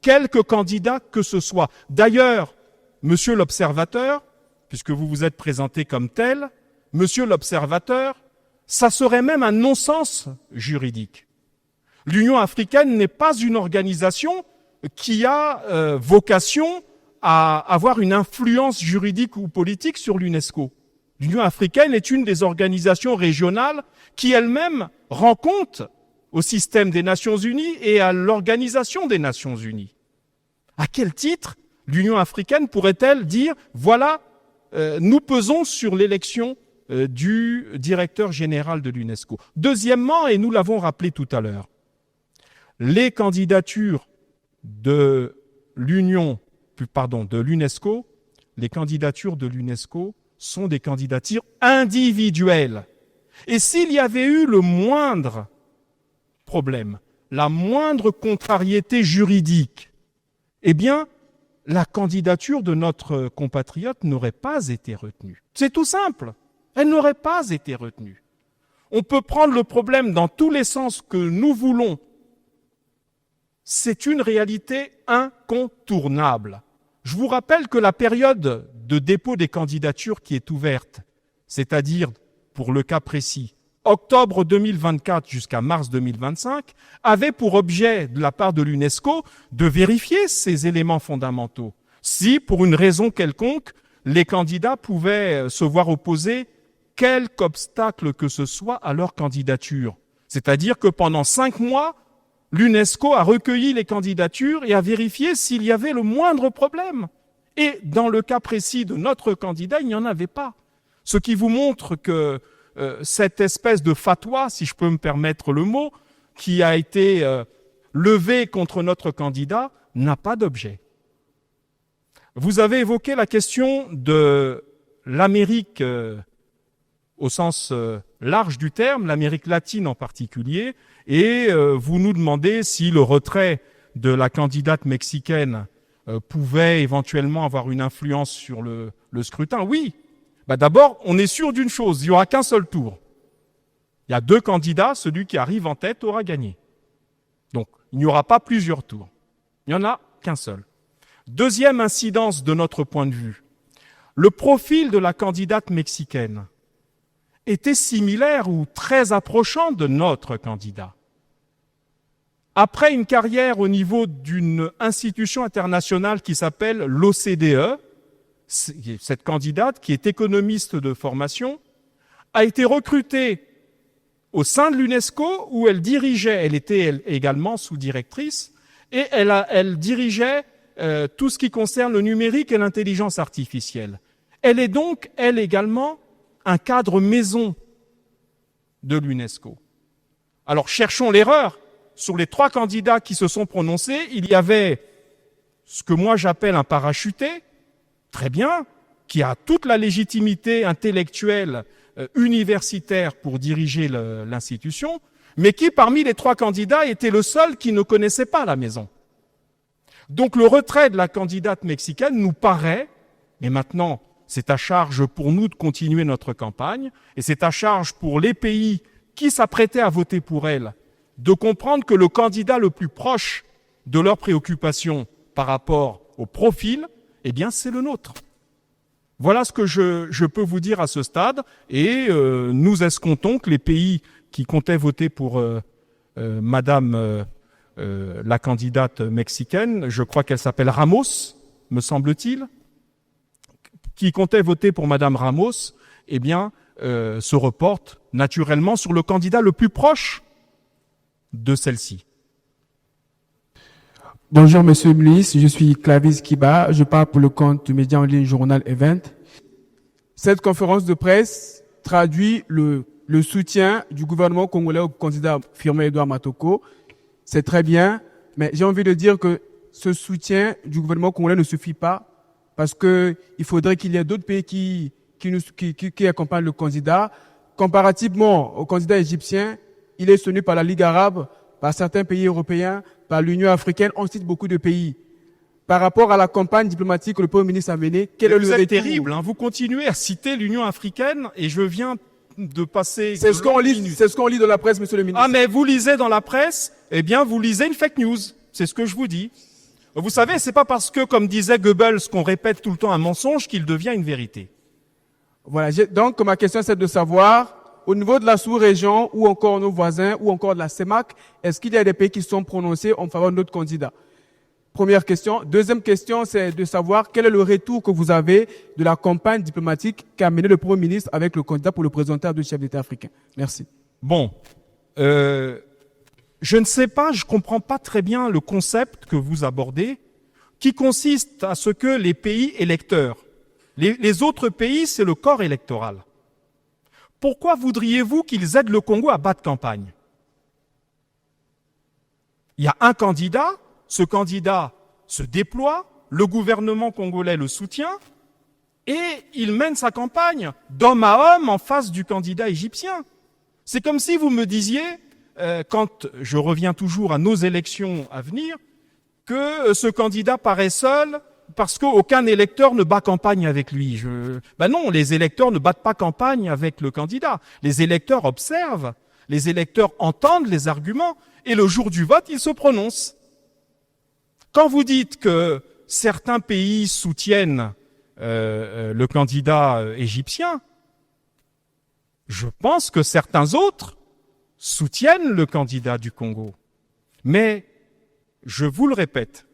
[SPEAKER 2] quelque candidat que ce soit. D'ailleurs, monsieur l'observateur, puisque vous vous êtes présenté comme tel, monsieur l'observateur, ça serait même un non-sens juridique. L'Union africaine n'est pas une organisation qui a vocation à avoir une influence juridique ou politique sur l'UNESCO. L'Union africaine est une des organisations régionales qui elle-même rend compte au système des Nations Unies et à l'Organisation des Nations Unies. À quel titre l'Union africaine pourrait-elle dire « voilà, nous pesons sur l'élection du directeur général de l'UNESCO ». Deuxièmement, et nous l'avons rappelé tout à l'heure, les candidatures de l'Union, de l'UNESCO, les candidatures de l'UNESCO sont des candidatures individuelles. Et s'il y avait eu le moindre problème, la moindre contrariété juridique, eh bien, la candidature de notre compatriote n'aurait pas été retenue. C'est tout simple. Elle n'aurait pas été retenue. On peut prendre le problème dans tous les sens que nous voulons. C'est une réalité incontournable. Je vous rappelle que la période de dépôt des candidatures qui est ouverte, c'est-à-dire, pour le cas précis, octobre 2024 jusqu'à mars 2025, avait pour objet, de la part de l'UNESCO, de vérifier ces éléments fondamentaux. si, pour une raison quelconque, les candidats pouvaient se voir opposer quelque obstacle que ce soit à leur candidature. C'est-à-dire que pendant 5 mois, l'UNESCO a recueilli les candidatures et a vérifié s'il y avait le moindre problème. Et dans le cas précis de notre candidat, il n'y en avait pas. Ce qui vous montre que cette espèce de fatwa, si je peux me permettre le mot, qui a été levée contre notre candidat, n'a pas d'objet. Vous avez évoqué la question de l'Amérique au sens large du terme, l'Amérique latine en particulier, et vous nous demandez si le retrait de la candidate mexicaine pouvait éventuellement avoir une influence sur le scrutin. Oui. D'abord, on est sûr d'une chose, il n'y aura qu'un seul tour. Il y a 2 candidats, celui qui arrive en tête aura gagné. Donc, il n'y aura pas plusieurs tours. Il n'y en a qu'un seul. Deuxième incidence de notre point de vue, le profil de la candidate mexicaine était similaire ou très approchant de notre candidat. Après une carrière au niveau d'une institution internationale qui s'appelle l'OCDE, cette candidate, qui est économiste de formation, a été recrutée au sein de l'UNESCO où elle dirigeait, elle était également sous-directrice, et elle dirigeait tout ce qui concerne le numérique et l'intelligence artificielle. Elle est donc, elle également, un cadre maison de l'UNESCO. Alors cherchons l'erreur. Sur les 3 candidats qui se sont prononcés, il y avait ce que moi j'appelle un parachuté, très bien, qui a toute la légitimité intellectuelle universitaire pour diriger l'institution, mais qui, parmi les 3 candidats, était le seul qui ne connaissait pas la maison. Donc le retrait de la candidate mexicaine nous paraît, et maintenant c'est à charge pour nous de continuer notre campagne, et c'est à charge pour les pays qui s'apprêtaient à voter pour elle, de comprendre que le candidat le plus proche de leurs préoccupations par rapport au profil, eh bien c'est le nôtre. Voilà ce que je peux vous dire à ce stade, et nous escomptons que les pays qui comptaient voter pour Madame la candidate mexicaine, je crois qu'elle s'appelle Ramos, me semble-t-il, qui comptaient voter pour Madame Ramos, eh bien se reportent naturellement sur le candidat le plus proche de celle-ci.
[SPEAKER 6] Bonjour Monsieur le ministre, je suis Clavis Kiba, je parle pour le compte du média en ligne Journal Event. Cette conférence de presse traduit le soutien du gouvernement congolais au candidat Firmin Edouard Matoko. C'est très bien, mais j'ai envie de dire que ce soutien du gouvernement congolais ne suffit pas parce que il faudrait qu'il y ait d'autres pays qui accompagnent le candidat. Comparativement au candidat égyptien, il est soutenu par la Ligue arabe, par certains pays européens, par l'Union africaine, on cite beaucoup de pays. Par rapport à la campagne diplomatique que le Premier ministre a menée, quel est le retour ?
[SPEAKER 2] C'est terrible, hein. Vous continuez à citer l'Union africaine et je viens de passer...
[SPEAKER 6] C'est ce qu'on lit dans la presse, Monsieur le ministre.
[SPEAKER 2] Ah, mais vous lisez dans la presse, eh bien, vous lisez une fake news. C'est ce que je vous dis. Vous savez, c'est pas parce que, comme disait Goebbels, qu'on répète tout le temps un mensonge qu'il devient une vérité.
[SPEAKER 6] Voilà. Donc, ma question, c'est de savoir, au niveau de la sous-région, ou encore nos voisins, ou encore de la CEMAC, est-ce qu'il y a des pays qui sont prononcés en faveur de notre candidat? Première question. Deuxième question, c'est de savoir quel est le retour que vous avez de la campagne diplomatique qu'a menée le Premier ministre avec le candidat pour le présenter à deux chefs d'État africains. Merci.
[SPEAKER 2] Bon. Je ne sais pas, je comprends pas très bien le concept que vous abordez, qui consiste à ce que les pays électeurs, les autres pays, c'est le corps électoral. Pourquoi voudriez-vous qu'ils aident le Congo à battre campagne? Il y a un candidat, ce candidat se déploie, le gouvernement congolais le soutient, et il mène sa campagne d'homme à homme en face du candidat égyptien. C'est comme si vous me disiez, quand je reviens toujours à nos élections à venir, que ce candidat paraît seul parce qu'aucun électeur ne bat campagne avec lui. Ben non, les électeurs ne battent pas campagne avec le candidat. Les électeurs observent, les électeurs entendent les arguments, et le jour du vote, ils se prononcent. Quand vous dites que certains pays soutiennent le candidat égyptien, je pense que certains autres soutiennent le candidat du Congo. Mais, je vous le répète,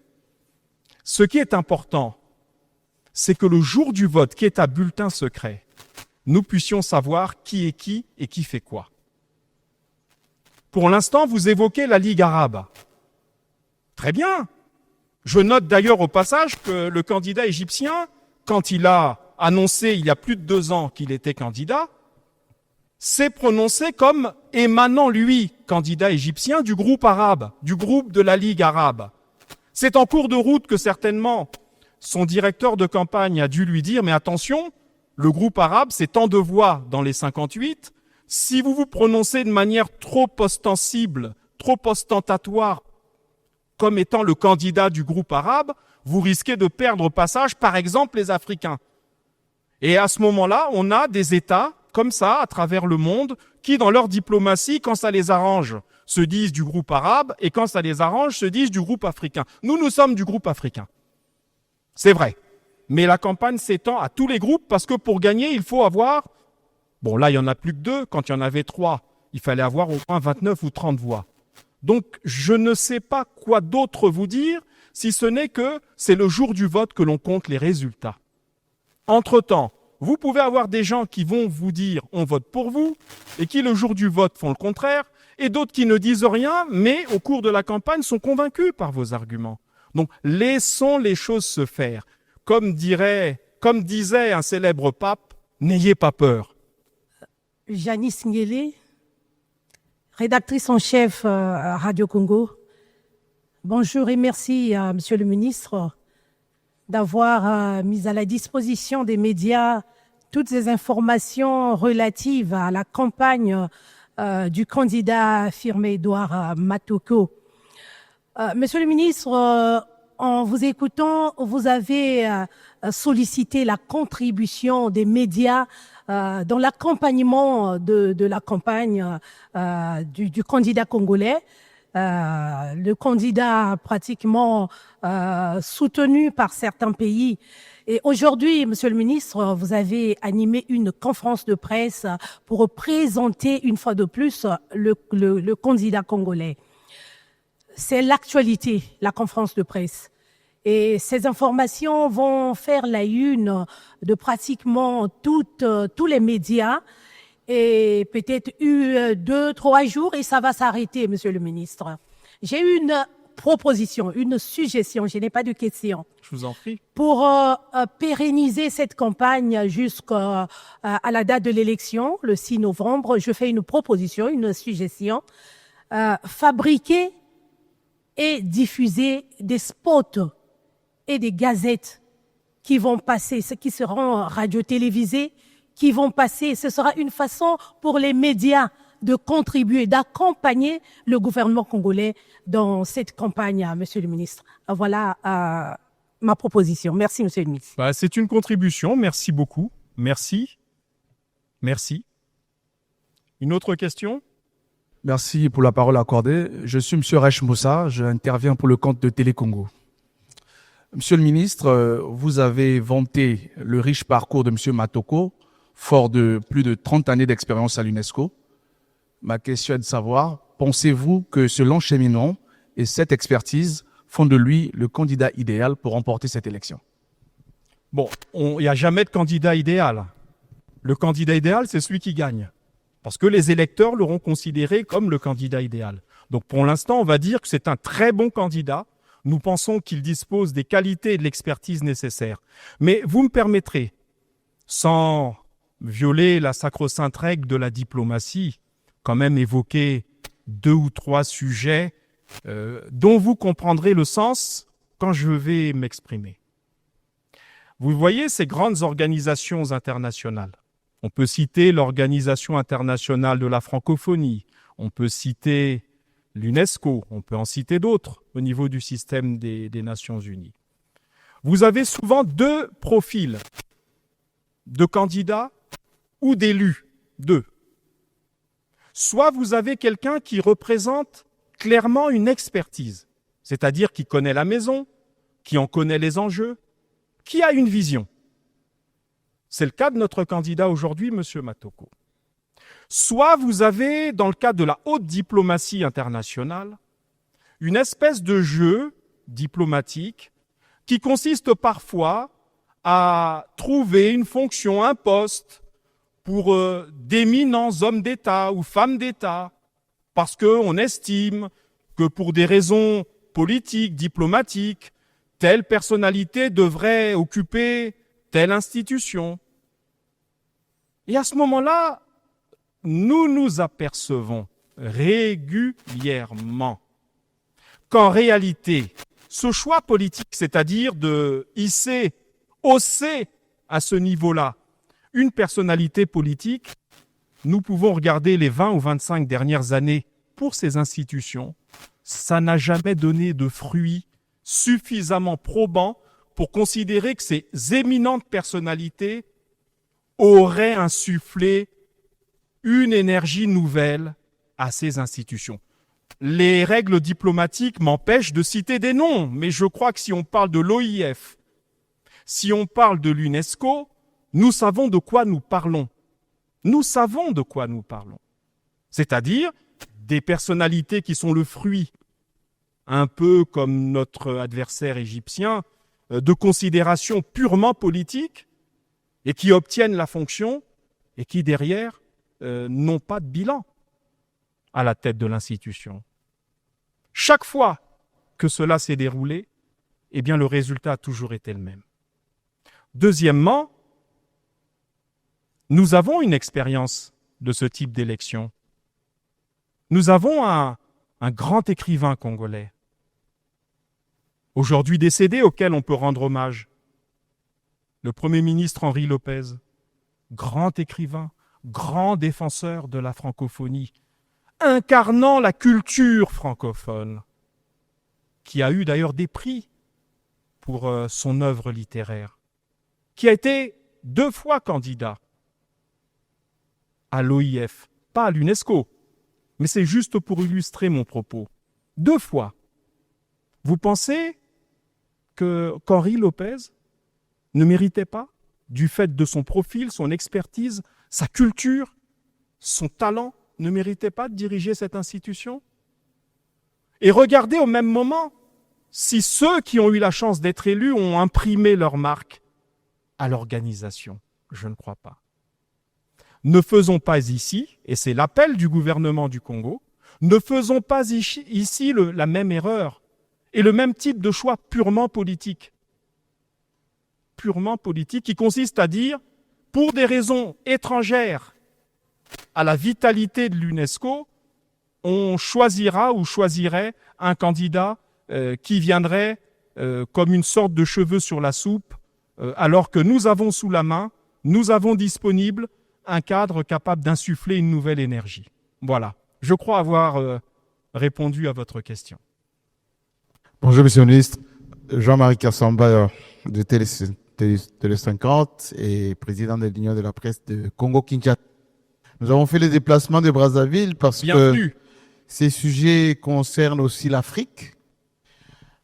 [SPEAKER 2] ce qui est important, c'est que le jour du vote, qui est à bulletin secret, nous puissions savoir qui est qui et qui fait quoi. Pour l'instant, vous évoquez la Ligue arabe. Très bien. Je note d'ailleurs au passage que le candidat égyptien, quand il a annoncé il y a plus de 2 ans qu'il était candidat, s'est prononcé comme émanant, lui, candidat égyptien du groupe arabe, du groupe de la Ligue arabe. C'est en cours de route que certainement son directeur de campagne a dû lui dire « Mais attention, le groupe arabe, c'est tant de voix dans les 58. Si vous vous prononcez de manière trop ostensible, trop ostentatoire, comme étant le candidat du groupe arabe, vous risquez de perdre au passage, par exemple, les Africains. » Et à ce moment-là, on a des États comme ça, à travers le monde, qui, dans leur diplomatie, quand ça les arrange, se disent du groupe arabe, et quand ça les arrange, se disent du groupe africain. Nous sommes du groupe africain. C'est vrai. Mais la campagne s'étend à tous les groupes, parce que pour gagner, il faut avoir... Bon, là, il n'y en a plus que 2. Quand il y en avait 3, il fallait avoir au moins 29 ou 30 voix. Donc, je ne sais pas quoi d'autre vous dire, si ce n'est que c'est le jour du vote que l'on compte les résultats. Entre-temps, vous pouvez avoir des gens qui vont vous dire « on vote pour vous » et qui, le jour du vote, font le contraire, et d'autres qui ne disent rien, mais au cours de la campagne sont convaincus par vos arguments. Donc, laissons les choses se faire. Comme disait un célèbre pape, n'ayez pas peur.
[SPEAKER 7] Janice Ngele, rédactrice en chef à Radio Congo. Bonjour et merci à Monsieur le ministre d'avoir mis à la disposition des médias toutes ces informations relatives à la campagne du candidat affirmé Edouard Matoko. Monsieur le ministre, en vous écoutant, vous avez sollicité la contribution des médias dans l'accompagnement de la campagne du candidat congolais. Le candidat pratiquement soutenu par certains pays. Et aujourd'hui, Monsieur le ministre, vous avez animé une conférence de presse pour présenter une fois de plus le candidat congolais. C'est l'actualité, la conférence de presse. Et ces informations vont faire la une de pratiquement tous les médias. Et peut-être 2-3 jours et ça va s'arrêter, Monsieur le ministre. J'ai une proposition, une suggestion, je n'ai pas de question.
[SPEAKER 2] Je vous en prie.
[SPEAKER 7] Pour pérenniser cette campagne jusqu'à la date de l'élection, le 6 novembre, je fais une proposition, une suggestion. Fabriquer et diffuser des spots et des gazettes qui vont passer, qui seront radio-télévisées, qui vont passer. Ce sera une façon pour les médias de contribuer, d'accompagner le gouvernement congolais dans cette campagne, Monsieur le ministre. Voilà ma proposition. Merci, Monsieur le ministre.
[SPEAKER 2] C'est une contribution. Merci beaucoup. Merci. Merci. Une autre question ?
[SPEAKER 8] Merci pour la parole accordée. Je suis M. Rech Moussa, j'interviens pour le compte de Télé Congo. Monsieur le ministre, vous avez vanté le riche parcours de M. Matoko, fort de plus de 30 années d'expérience à l'UNESCO. Ma question est de savoir, pensez-vous que ce long cheminement et cette expertise font de lui le candidat idéal pour remporter cette élection?
[SPEAKER 2] Bon, il n'y a jamais de candidat idéal. Le candidat idéal, c'est celui qui gagne. Parce que les électeurs l'auront considéré comme le candidat idéal. Donc pour l'instant, on va dire que c'est un très bon candidat. Nous pensons qu'il dispose des qualités et de l'expertise nécessaires. Mais vous me permettrez, sans violer la sacro-sainte règle de la diplomatie, quand même évoquer 2 ou 3 sujets dont vous comprendrez le sens quand je vais m'exprimer. Vous voyez ces grandes organisations internationales. On peut citer l'Organisation internationale de la francophonie, on peut citer l'UNESCO, on peut en citer d'autres au niveau du système des Nations Unies. Vous avez souvent 2 profils de candidats ou d'élus, 2. Soit vous avez quelqu'un qui représente clairement une expertise, c'est-à-dire qui connaît la maison, qui en connaît les enjeux, qui a une vision. C'est le cas de notre candidat aujourd'hui, M. Matoko. Soit vous avez, dans le cadre de la haute diplomatie internationale, une espèce de jeu diplomatique qui consiste parfois à trouver une fonction, un poste pour d'éminents hommes d'État ou femmes d'État, parce qu'on estime que pour des raisons politiques, diplomatiques, telle personnalité devrait occuper telle institution. Et à ce moment-là, nous nous apercevons régulièrement qu'en réalité, ce choix politique, c'est-à-dire de hausser à ce niveau-là une personnalité politique, nous pouvons regarder les 20 ou 25 dernières années pour ces institutions, ça n'a jamais donné de fruits suffisamment probants pour considérer que ces éminentes personnalités auraient insufflé une énergie nouvelle à ces institutions. Les règles diplomatiques m'empêchent de citer des noms, mais je crois que si on parle de l'OIF, si on parle de l'UNESCO, nous savons de quoi nous parlons. Nous savons de quoi nous parlons. C'est-à-dire des personnalités qui sont le fruit, un peu comme notre adversaire égyptien, de considérations purement politiques et qui obtiennent la fonction et qui, derrière, n'ont pas de bilan à la tête de l'institution. Chaque fois que cela s'est déroulé, eh bien, le résultat a toujours été le même. Deuxièmement, nous avons une expérience de ce type d'élection. Nous avons un grand écrivain congolais, aujourd'hui décédé, auquel on peut rendre hommage, le Premier ministre Henri Lopez, grand écrivain, grand défenseur de la francophonie, incarnant la culture francophone, qui a eu d'ailleurs des prix pour son œuvre littéraire, qui a été 2 fois candidat à l'OIF, pas à l'UNESCO, mais c'est juste pour illustrer mon propos. 2 fois. Vous pensez qu'Henri Lopez ne méritait pas, du fait de son profil, son expertise, sa culture, son talent, ne méritait pas de diriger cette institution? Et regardez au même moment si ceux qui ont eu la chance d'être élus ont imprimé leur marque à l'organisation. Je ne crois pas. Ne faisons pas ici, et c'est l'appel du gouvernement du Congo, ne faisons pas ici la même erreur et le même type de choix purement politique. Purement politique, qui consiste à dire, pour des raisons étrangères à la vitalité de l'UNESCO, on choisira ou choisirait un candidat qui viendrait comme une sorte de cheveu sur la soupe, alors que nous avons sous la main, nous avons disponible un cadre capable d'insuffler une nouvelle énergie. Voilà. Je crois avoir répondu à votre question.
[SPEAKER 9] Bonjour, Monsieur le Ministre. Jean-Marie Kassamba de Télé 50 et président de l'Union de la presse de Congo-Kinshasa. Nous avons fait le déplacement de Brazzaville parce que ces sujets concernent aussi l'Afrique.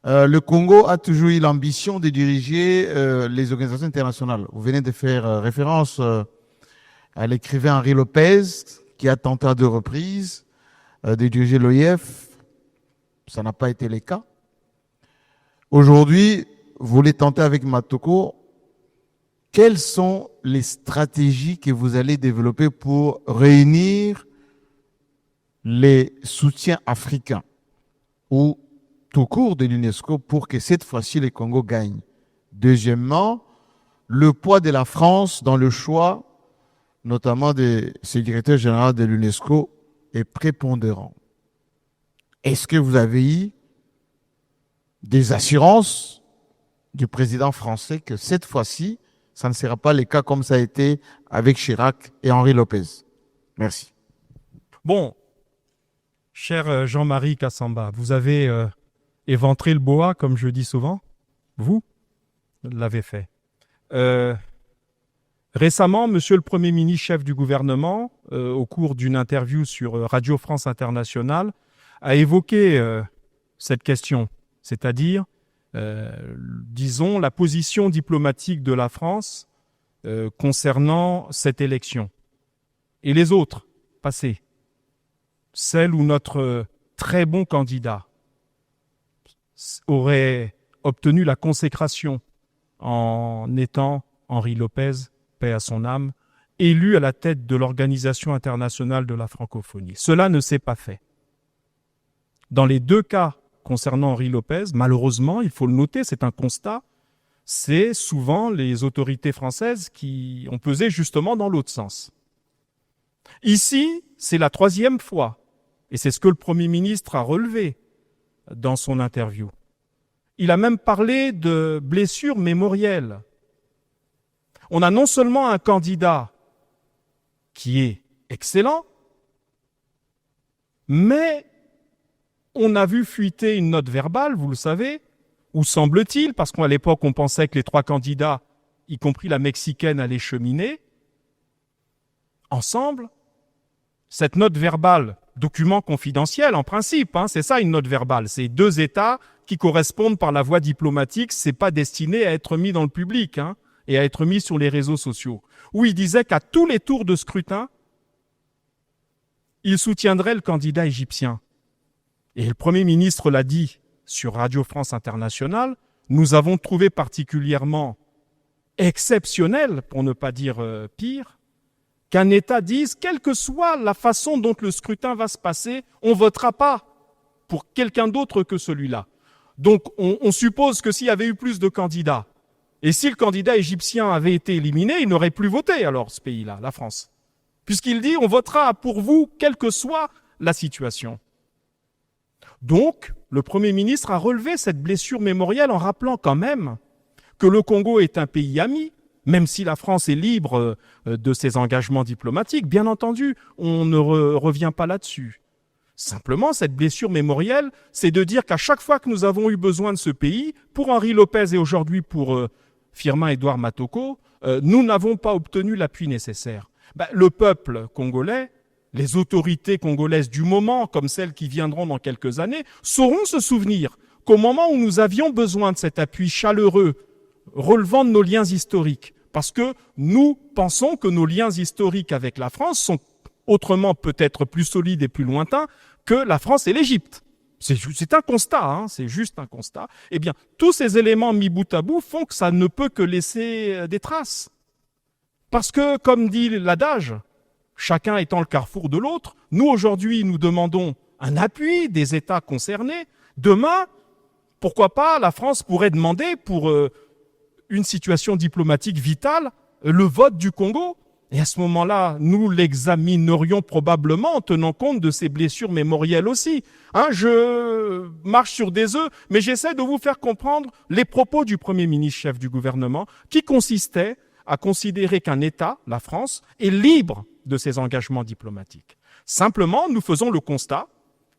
[SPEAKER 9] Le Congo a toujours eu l'ambition de diriger les organisations internationales. Vous venez de faire référence à l'écrivain Henri Lopez, qui a tenté à 2 reprises de diriger l'OIF. Ça n'a pas été le cas. Aujourd'hui, vous voulez tenter avec Matoko. Quelles sont les stratégies que vous allez développer pour réunir les soutiens africains ou tout court de l'UNESCO pour que cette fois-ci le Congo gagne? Deuxièmement, le poids de la France dans le choix, notamment du secrétaire général de l'UNESCO, est prépondérant. Est-ce que vous avez eu des assurances du président français que cette fois-ci, ça ne sera pas le cas comme ça a été avec Chirac et Henri Lopez? Merci.
[SPEAKER 2] Bon, cher Jean-Marie Kassamba, vous avez éventré le boa, comme je dis souvent. Vous l'avez fait. Récemment, Monsieur le Premier ministre, chef du gouvernement, au cours d'une interview sur Radio France Internationale, a évoqué cette question, c'est-à-dire, disons, la position diplomatique de la France concernant cette élection. Et les autres, passées, celle où notre très bon candidat aurait obtenu la consécration en étant Henri Lopez, paix à son âme, élu à la tête de l'Organisation internationale de la francophonie. Cela ne s'est pas fait. Dans les deux cas concernant Henri Lopez, malheureusement, il faut le noter, c'est un constat, c'est souvent les autorités françaises qui ont pesé justement dans l'autre sens. Ici, c'est la troisième fois, et c'est ce que le Premier ministre a relevé dans son interview. Il a même parlé de blessures mémorielles. On a non seulement un candidat qui est excellent, mais on a vu fuiter une note verbale, vous le savez, où semble-t-il, parce qu'à l'époque on pensait que les trois candidats, y compris la mexicaine, allaient cheminer ensemble. Cette note verbale, document confidentiel en principe, c'est ça une note verbale, c'est deux États qui correspondent par la voie diplomatique, c'est pas destiné à être mis dans le public et à être mis sur les réseaux sociaux, où il disait qu'à tous les tours de scrutin, il soutiendrait le candidat égyptien. Et le Premier ministre l'a dit sur Radio France Internationale, nous avons trouvé particulièrement exceptionnel, pour ne pas dire pire, qu'un État dise, quelle que soit la façon dont le scrutin va se passer, on ne votera pas pour quelqu'un d'autre que celui-là. Donc on suppose que s'il y avait eu plus de candidats, et si le candidat égyptien avait été éliminé, il n'aurait plus voté alors ce pays-là, la France. Puisqu'il dit, on votera pour vous, quelle que soit la situation. Donc, le Premier ministre a relevé cette blessure mémorielle en rappelant quand même que le Congo est un pays ami, même si la France est libre de ses engagements diplomatiques. Bien entendu, on ne revient pas là-dessus. Simplement, cette blessure mémorielle, c'est de dire qu'à chaque fois que nous avons eu besoin de ce pays, pour Henri Lopez et aujourd'hui pour Firmin-Édouard Matoko, nous n'avons pas obtenu l'appui nécessaire. Le peuple congolais, les autorités congolaises du moment, comme celles qui viendront dans quelques années, sauront se souvenir qu'au moment où nous avions besoin de cet appui chaleureux, relevant de nos liens historiques, parce que nous pensons que nos liens historiques avec la France sont autrement peut-être plus solides et plus lointains que la France et l'Égypte. C'est un constat, c'est juste un constat. Eh bien, tous ces éléments mis bout à bout font que ça ne peut que laisser des traces. Parce que, comme dit l'adage, chacun étant le carrefour de l'autre, nous aujourd'hui, nous demandons un appui des États concernés. Demain, pourquoi pas, la France pourrait demander pour une situation diplomatique vitale le vote du Congo. Et à ce moment-là, nous l'examinerions probablement en tenant compte de ces blessures mémorielles aussi. Je marche sur des œufs, mais j'essaie de vous faire comprendre les propos du Premier ministre chef du gouvernement qui consistaient à considérer qu'un État, la France, est libre de ses engagements diplomatiques. Simplement, nous faisons le constat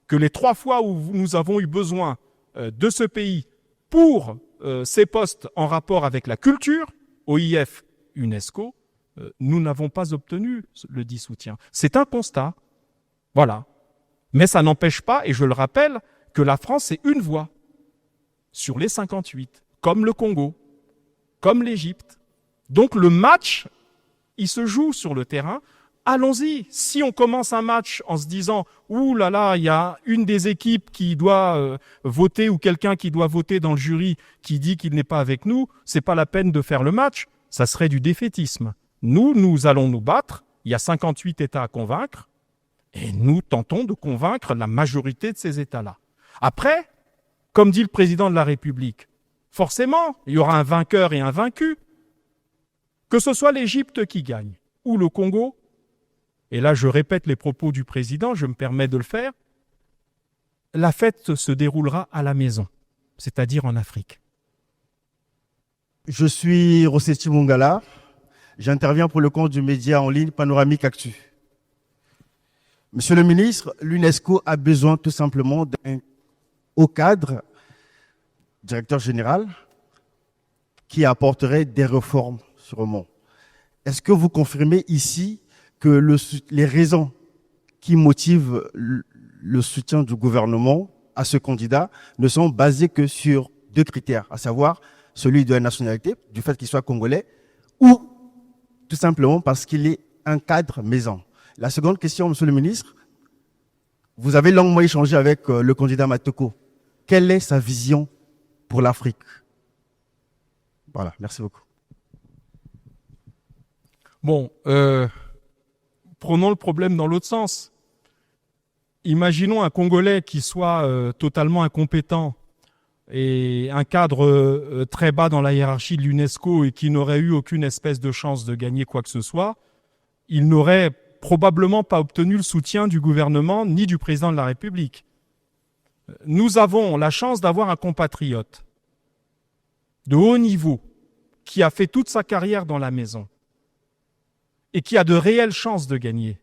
[SPEAKER 2] que les 3 fois où nous avons eu besoin de ce pays pour ces postes en rapport avec la culture, OIF, UNESCO, nous n'avons pas obtenu le dit soutien. C'est un constat. Voilà. Mais ça n'empêche pas, et je le rappelle, que la France est une voix sur les 58, comme le Congo, comme l'Égypte. Donc le match, il se joue sur le terrain. Allons-y. Si on commence un match en se disant « Ouh là là, il y a une des équipes qui doit voter ou quelqu'un qui doit voter dans le jury qui dit qu'il n'est pas avec nous, c'est pas la peine de faire le match. » Ça serait du défaitisme. Nous allons nous battre. Il y a 58 États à convaincre. Et nous tentons de convaincre la majorité de ces États-là. Après, comme dit le président de la République, forcément, il y aura un vainqueur et un vaincu. Que ce soit l'Égypte qui gagne ou le Congo, et là je répète les propos du président, je me permets de le faire, la fête se déroulera à la maison, c'est-à-dire en Afrique.
[SPEAKER 10] Je suis Rossetti Mungala, j'interviens pour le compte du média en ligne Panoramique Actu. Monsieur le ministre, l'UNESCO a besoin tout simplement d'un haut cadre, directeur général, qui apporterait des réformes sur le monde. Est-ce que vous confirmez ici que les raisons qui motivent le soutien du gouvernement à ce candidat ne sont basées que sur 2 critères, à savoir celui de la nationalité, du fait qu'il soit congolais, ou tout simplement parce qu'il est un cadre maison? La seconde question, monsieur le ministre, vous avez longuement échangé avec le candidat Matoko. Quelle est sa vision pour l'Afrique? Voilà, merci beaucoup.
[SPEAKER 2] Bon, prenons le problème dans l'autre sens. Imaginons un Congolais qui soit totalement incompétent et un cadre très bas dans la hiérarchie de l'UNESCO et qui n'aurait eu aucune espèce de chance de gagner quoi que ce soit. Il n'aurait probablement pas obtenu le soutien du gouvernement ni du président de la République. Nous avons la chance d'avoir un compatriote de haut niveau qui a fait toute sa carrière dans la maison et qui a de réelles chances de gagner.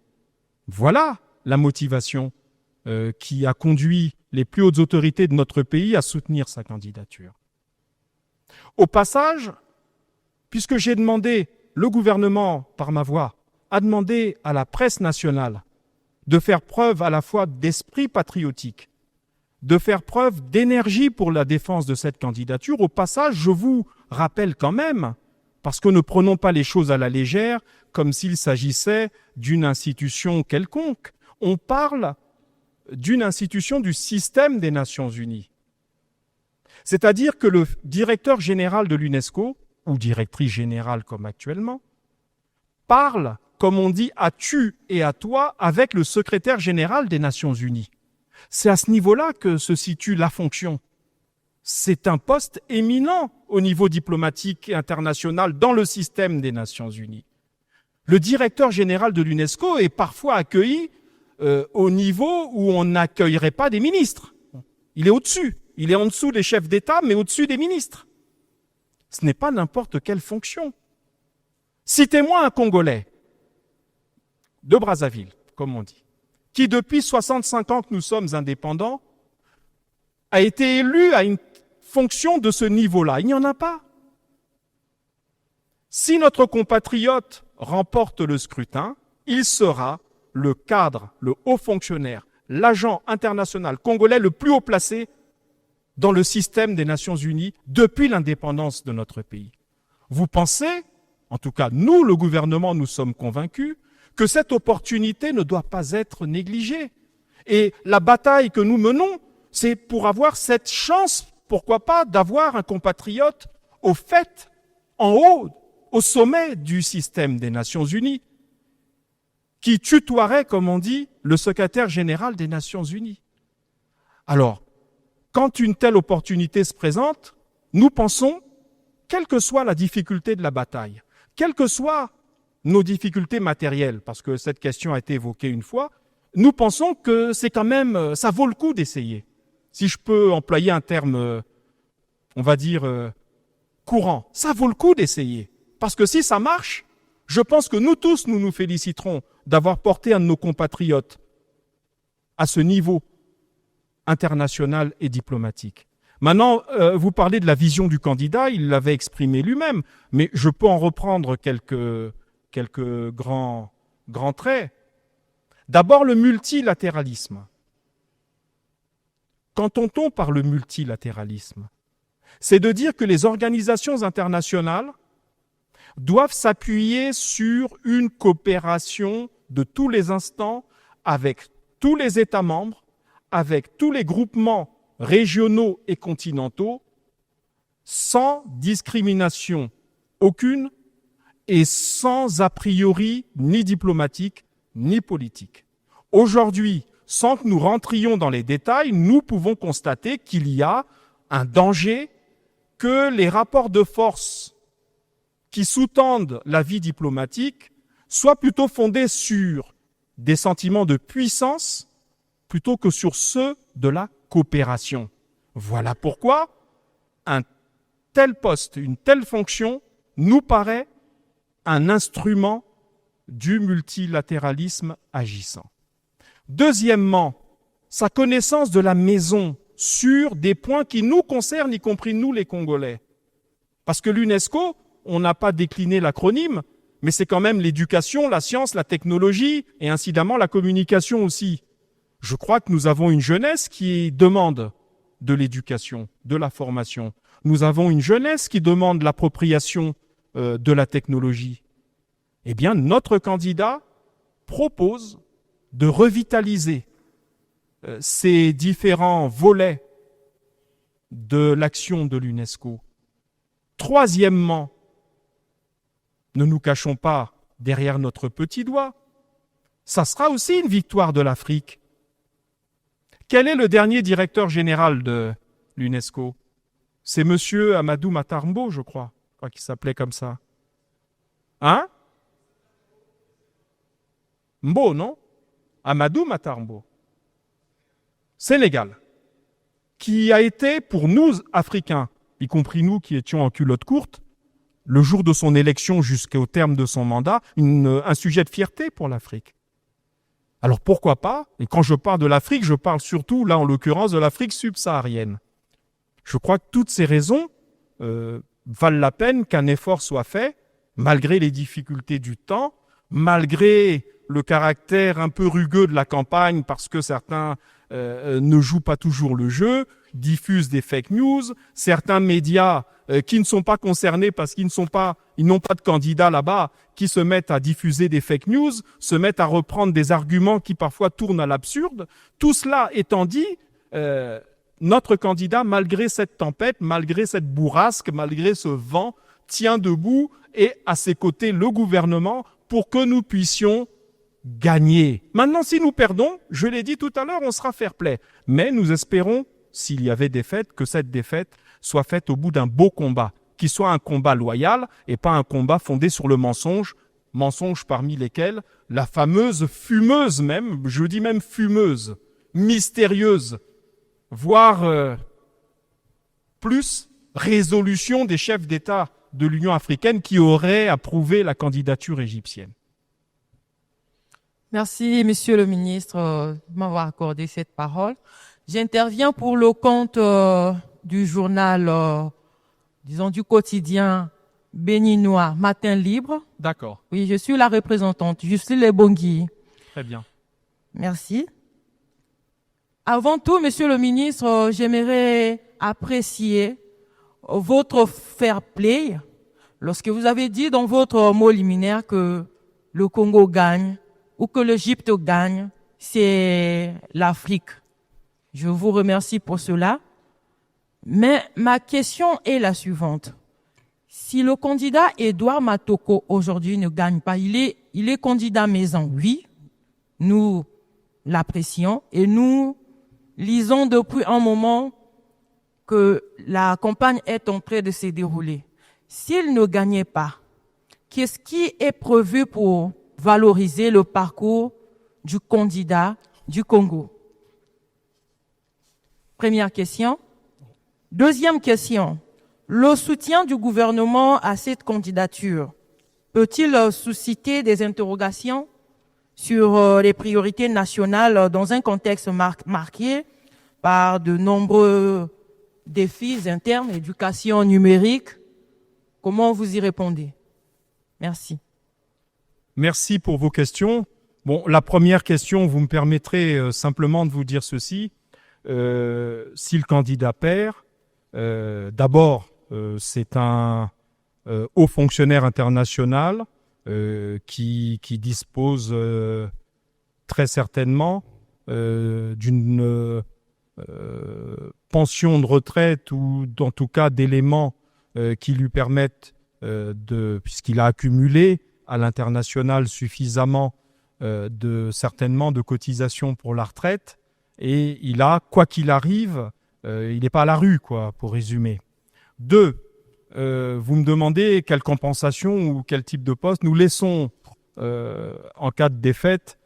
[SPEAKER 2] Voilà la motivation qui a conduit les plus hautes autorités de notre pays à soutenir sa candidature. Au passage, puisque j'ai demandé, le gouvernement, par ma voix, a demandé à la presse nationale de faire preuve à la fois d'esprit patriotique, de faire preuve d'énergie pour la défense de cette candidature. Au passage, je vous rappelle quand même, parce que ne prenons pas les choses à la légère, comme s'il s'agissait d'une institution quelconque. On parle d'une institution du système des Nations Unies. C'est-à-dire que le directeur général de l'UNESCO, ou directrice générale comme actuellement, parle, comme on dit, à tu et à toi avec le secrétaire général des Nations Unies. C'est à ce niveau-là que se situe la fonction. C'est un poste éminent au niveau diplomatique et international dans le système des Nations Unies. Le directeur général de l'UNESCO est parfois accueilli au niveau où on n'accueillerait pas des ministres. Il est au-dessus. Il est en dessous des chefs d'État, mais au-dessus des ministres. Ce n'est pas n'importe quelle fonction. Citez-moi un Congolais de Brazzaville, comme on dit, qui depuis 65 ans que nous sommes indépendants, a été élu à une fonction de ce niveau-là. Il n'y en a pas. Si notre compatriote remporte le scrutin, il sera le cadre, le haut fonctionnaire, l'agent international congolais le plus haut placé dans le système des Nations Unies depuis l'indépendance de notre pays. Vous pensez, en tout cas nous, le gouvernement, nous sommes convaincus, que cette opportunité ne doit pas être négligée. Et la bataille que nous menons, c'est pour avoir cette chance, pourquoi pas, d'avoir un compatriote au fait, en haut, au sommet du système des Nations Unies, qui tutoierait, comme on dit, le secrétaire général des Nations Unies. Alors, quand une telle opportunité se présente, nous pensons, quelle que soit la difficulté de la bataille, quelles que soient nos difficultés matérielles, parce que cette question a été évoquée une fois, nous pensons que c'est quand même, ça vaut le coup d'essayer. Si je peux employer un terme, on va dire, courant, ça vaut le coup d'essayer. Parce que si ça marche, je pense que nous tous, nous nous féliciterons d'avoir porté un de nos compatriotes à ce niveau international et diplomatique. Maintenant, vous parlez de la vision du candidat, il l'avait exprimé lui-même, mais je peux en reprendre quelques grands traits. D'abord, le multilatéralisme. Qu'entend-on par le multilatéralisme? C'est de dire que les organisations internationales doivent s'appuyer sur une coopération de tous les instants avec tous les États membres, avec tous les groupements régionaux et continentaux, sans discrimination aucune et sans a priori ni diplomatique ni politique. Aujourd'hui, sans que nous rentrions dans les détails, nous pouvons constater qu'il y a un danger que les rapports de force qui sous-tendent la vie diplomatique soient plutôt fondés sur des sentiments de puissance plutôt que sur ceux de la coopération. Voilà pourquoi un tel poste, une telle fonction nous paraît un instrument du multilatéralisme agissant. Deuxièmement, sa connaissance de la maison sur des points qui nous concernent, y compris nous les Congolais. Parce que l'UNESCO, on n'a pas décliné l'acronyme, mais c'est quand même l'éducation, la science, la technologie et incidemment la communication aussi. Je crois que nous avons une jeunesse qui demande de l'éducation, de la formation. Nous avons une jeunesse qui demande l'appropriation de la technologie. Eh bien, notre candidat propose de revitaliser ces différents volets de l'action de l'UNESCO Troisièmement, ne nous cachons pas derrière notre petit doigt, ça sera aussi une victoire de l'Afrique. Quel est le dernier directeur général de l'UNESCO? C'est monsieur Amadou Matarmbo, je crois qu'il s'appelait comme ça. Hein? Mbo, non? Amadou Matarmbo. Sénégal. Qui a été, pour nous, Africains, y compris nous qui étions en culotte courte, le jour de son élection jusqu'au terme de son mandat, un sujet de fierté pour l'Afrique. Alors pourquoi pas? Et quand je parle de l'Afrique, je parle surtout, là en l'occurrence, de l'Afrique subsaharienne. Je crois que toutes ces raisons valent la peine qu'un effort soit fait, malgré les difficultés du temps, malgré le caractère un peu rugueux de la campagne, parce que certains ne jouent pas toujours le jeu, diffusent des fake news, certains médias qui ne sont pas concernés parce qu'ils n'ont pas de candidats là-bas, qui se mettent à diffuser des fake news, se mettent à reprendre des arguments qui parfois tournent à l'absurde. Tout cela étant dit, notre candidat, malgré cette tempête, malgré cette bourrasque, malgré ce vent, tient debout et à ses côtés le gouvernement pour que nous puissions gagner. Maintenant, si nous perdons, je l'ai dit tout à l'heure, on sera fair-play. Mais nous espérons, s'il y avait défaite, que cette défaite soit faite au bout d'un beau combat, qui soit un combat loyal et pas un combat fondé sur le mensonge, mensonges parmi lesquels la fameuse fumeuse même, je dis même fumeuse, mystérieuse, voire plus résolution des chefs d'État de l'Union africaine qui auraient approuvé la candidature égyptienne.
[SPEAKER 11] Merci, Monsieur le ministre, de m'avoir accordé cette parole. J'interviens pour le compte du journal, disons du quotidien béninois Matin Libre.
[SPEAKER 2] D'accord.
[SPEAKER 11] Oui, je suis la représentante, Justine Lebongui.
[SPEAKER 2] Très bien.
[SPEAKER 11] Merci. Avant tout, Monsieur le ministre, j'aimerais apprécier votre fair play lorsque vous avez dit dans votre mot liminaire que le Congo gagne ou que l'Égypte gagne, c'est l'Afrique. Je vous remercie pour cela. Mais ma question est la suivante. Si le candidat Edouard Matoko aujourd'hui ne gagne pas, il est candidat maison, oui, nous l'apprécions et nous lisons depuis un moment que la campagne est en train de se dérouler. S'il ne gagnait pas, qu'est-ce qui est prévu pour valoriser le parcours du candidat du Congo? Première question. Deuxième question. Le soutien du gouvernement à cette candidature peut-il susciter des interrogations sur les priorités nationales dans un contexte marqué par de nombreux défis internes, éducation numérique? Comment vous y répondez? Merci.
[SPEAKER 2] Merci pour vos questions. Bon, la première question, vous me permettrez simplement de vous dire ceci. Si le candidat perd, d'abord, c'est un haut fonctionnaire international qui dispose très certainement d'une pension de retraite ou en tout cas d'éléments qui lui permettent puisqu'il a accumulé à l'international suffisamment certainement de cotisations pour la retraite, et il a, quoi qu'il arrive, il n'est pas à la rue, quoi, pour résumer. 2, vous me demandez quelle compensation ou quel type de poste. Nous laissons, en cas de défaite,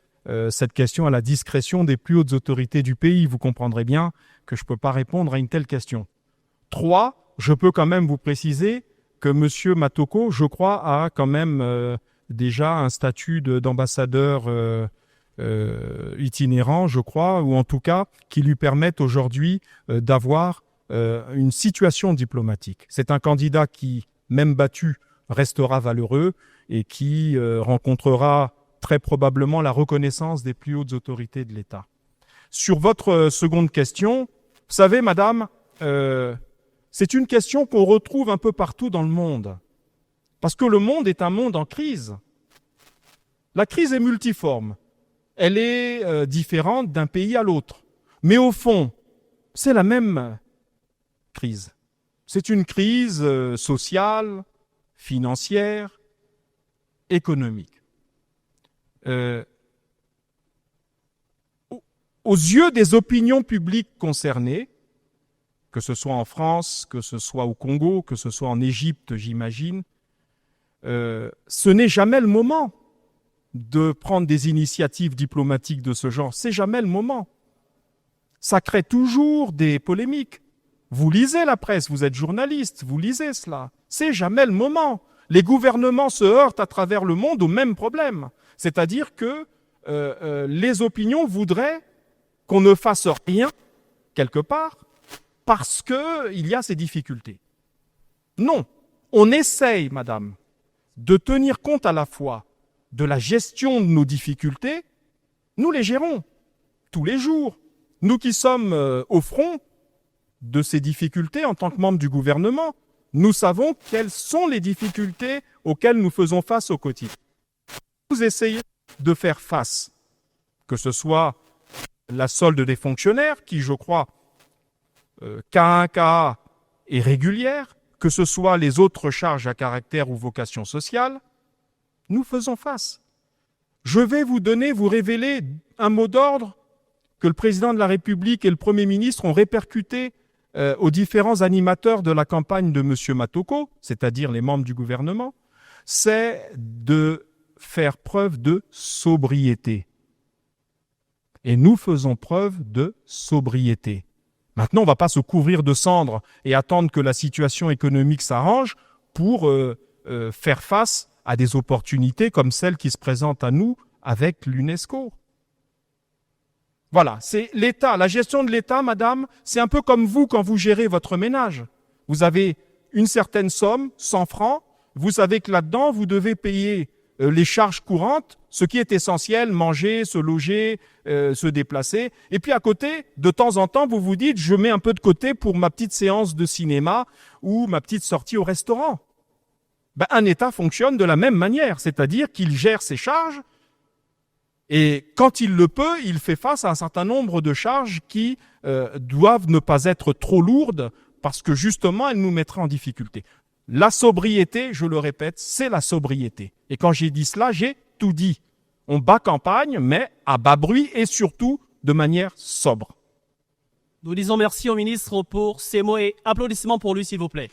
[SPEAKER 2] cette question à la discrétion des plus hautes autorités du pays. Vous comprendrez bien que je ne peux pas répondre à une telle question. 3, je peux quand même vous préciser que M. Matoko, je crois, a quand même déjà un statut d'ambassadeur itinérant, je crois, ou en tout cas qui lui permettent aujourd'hui d'avoir une situation diplomatique. C'est un candidat qui, même battu, restera valeureux et qui rencontrera très probablement la reconnaissance des plus hautes autorités de l'État. Sur votre seconde question, vous savez, madame, c'est une question qu'on retrouve un peu partout dans le monde. Parce que le monde est un monde en crise. La crise est multiforme. Elle est différente d'un pays à l'autre. Mais au fond, c'est la même crise. C'est une crise sociale, financière, économique. Aux yeux des opinions publiques concernées, que ce soit en France, que ce soit au Congo, que ce soit en Égypte, j'imagine, ce n'est jamais le moment de prendre des initiatives diplomatiques de ce genre. C'est jamais le moment. Ça crée toujours des polémiques. Vous lisez la presse, vous êtes journaliste, vous lisez cela. C'est jamais le moment. Les gouvernements se heurtent à travers le monde au même problème. C'est-à-dire que les opinions voudraient qu'on ne fasse rien, quelque part, parce qu'il y a ces difficultés. Non, on essaye, madame, de tenir compte à la fois de la gestion de nos difficultés. Nous les gérons tous les jours. Nous qui sommes au front de ces difficultés en tant que membres du gouvernement, nous savons quelles sont les difficultés auxquelles nous faisons face au quotidien. Vous essayez de faire face, que ce soit la solde des fonctionnaires, qui, je crois, cas 1, cas est régulière, que ce soit les autres charges à caractère ou vocation sociale, nous faisons face. Je vais vous révéler un mot d'ordre que le président de la République et le Premier ministre ont répercuté aux différents animateurs de la campagne de M. Matoko, c'est-à-dire les membres du gouvernement, c'est de faire preuve de sobriété. Et nous faisons preuve de sobriété. Maintenant, on ne va pas se couvrir de cendres et attendre que la situation économique s'arrange pour faire face à des opportunités comme celles qui se présentent à nous avec l'UNESCO. Voilà, c'est l'État. La gestion de l'État, madame, c'est un peu comme vous quand vous gérez votre ménage. Vous avez une certaine somme, 100 francs, vous savez que là-dedans, vous devez payer les charges courantes, ce qui est essentiel, manger, se loger, se déplacer. Et puis à côté, de temps en temps, vous vous dites, je mets un peu de côté pour ma petite séance de cinéma ou ma petite sortie au restaurant. Ben, un État fonctionne de la même manière, c'est-à-dire qu'il gère ses charges et quand il le peut, il fait face à un certain nombre de charges qui doivent ne pas être trop lourdes parce que justement, elles nous mettraient en difficulté. La sobriété, je le répète, c'est la sobriété. Et quand j'ai dit cela, j'ai tout dit. On bat campagne, mais à bas bruit et surtout de manière sobre.
[SPEAKER 1] Nous disons merci au ministre pour ces mots et applaudissements pour lui, s'il vous plaît.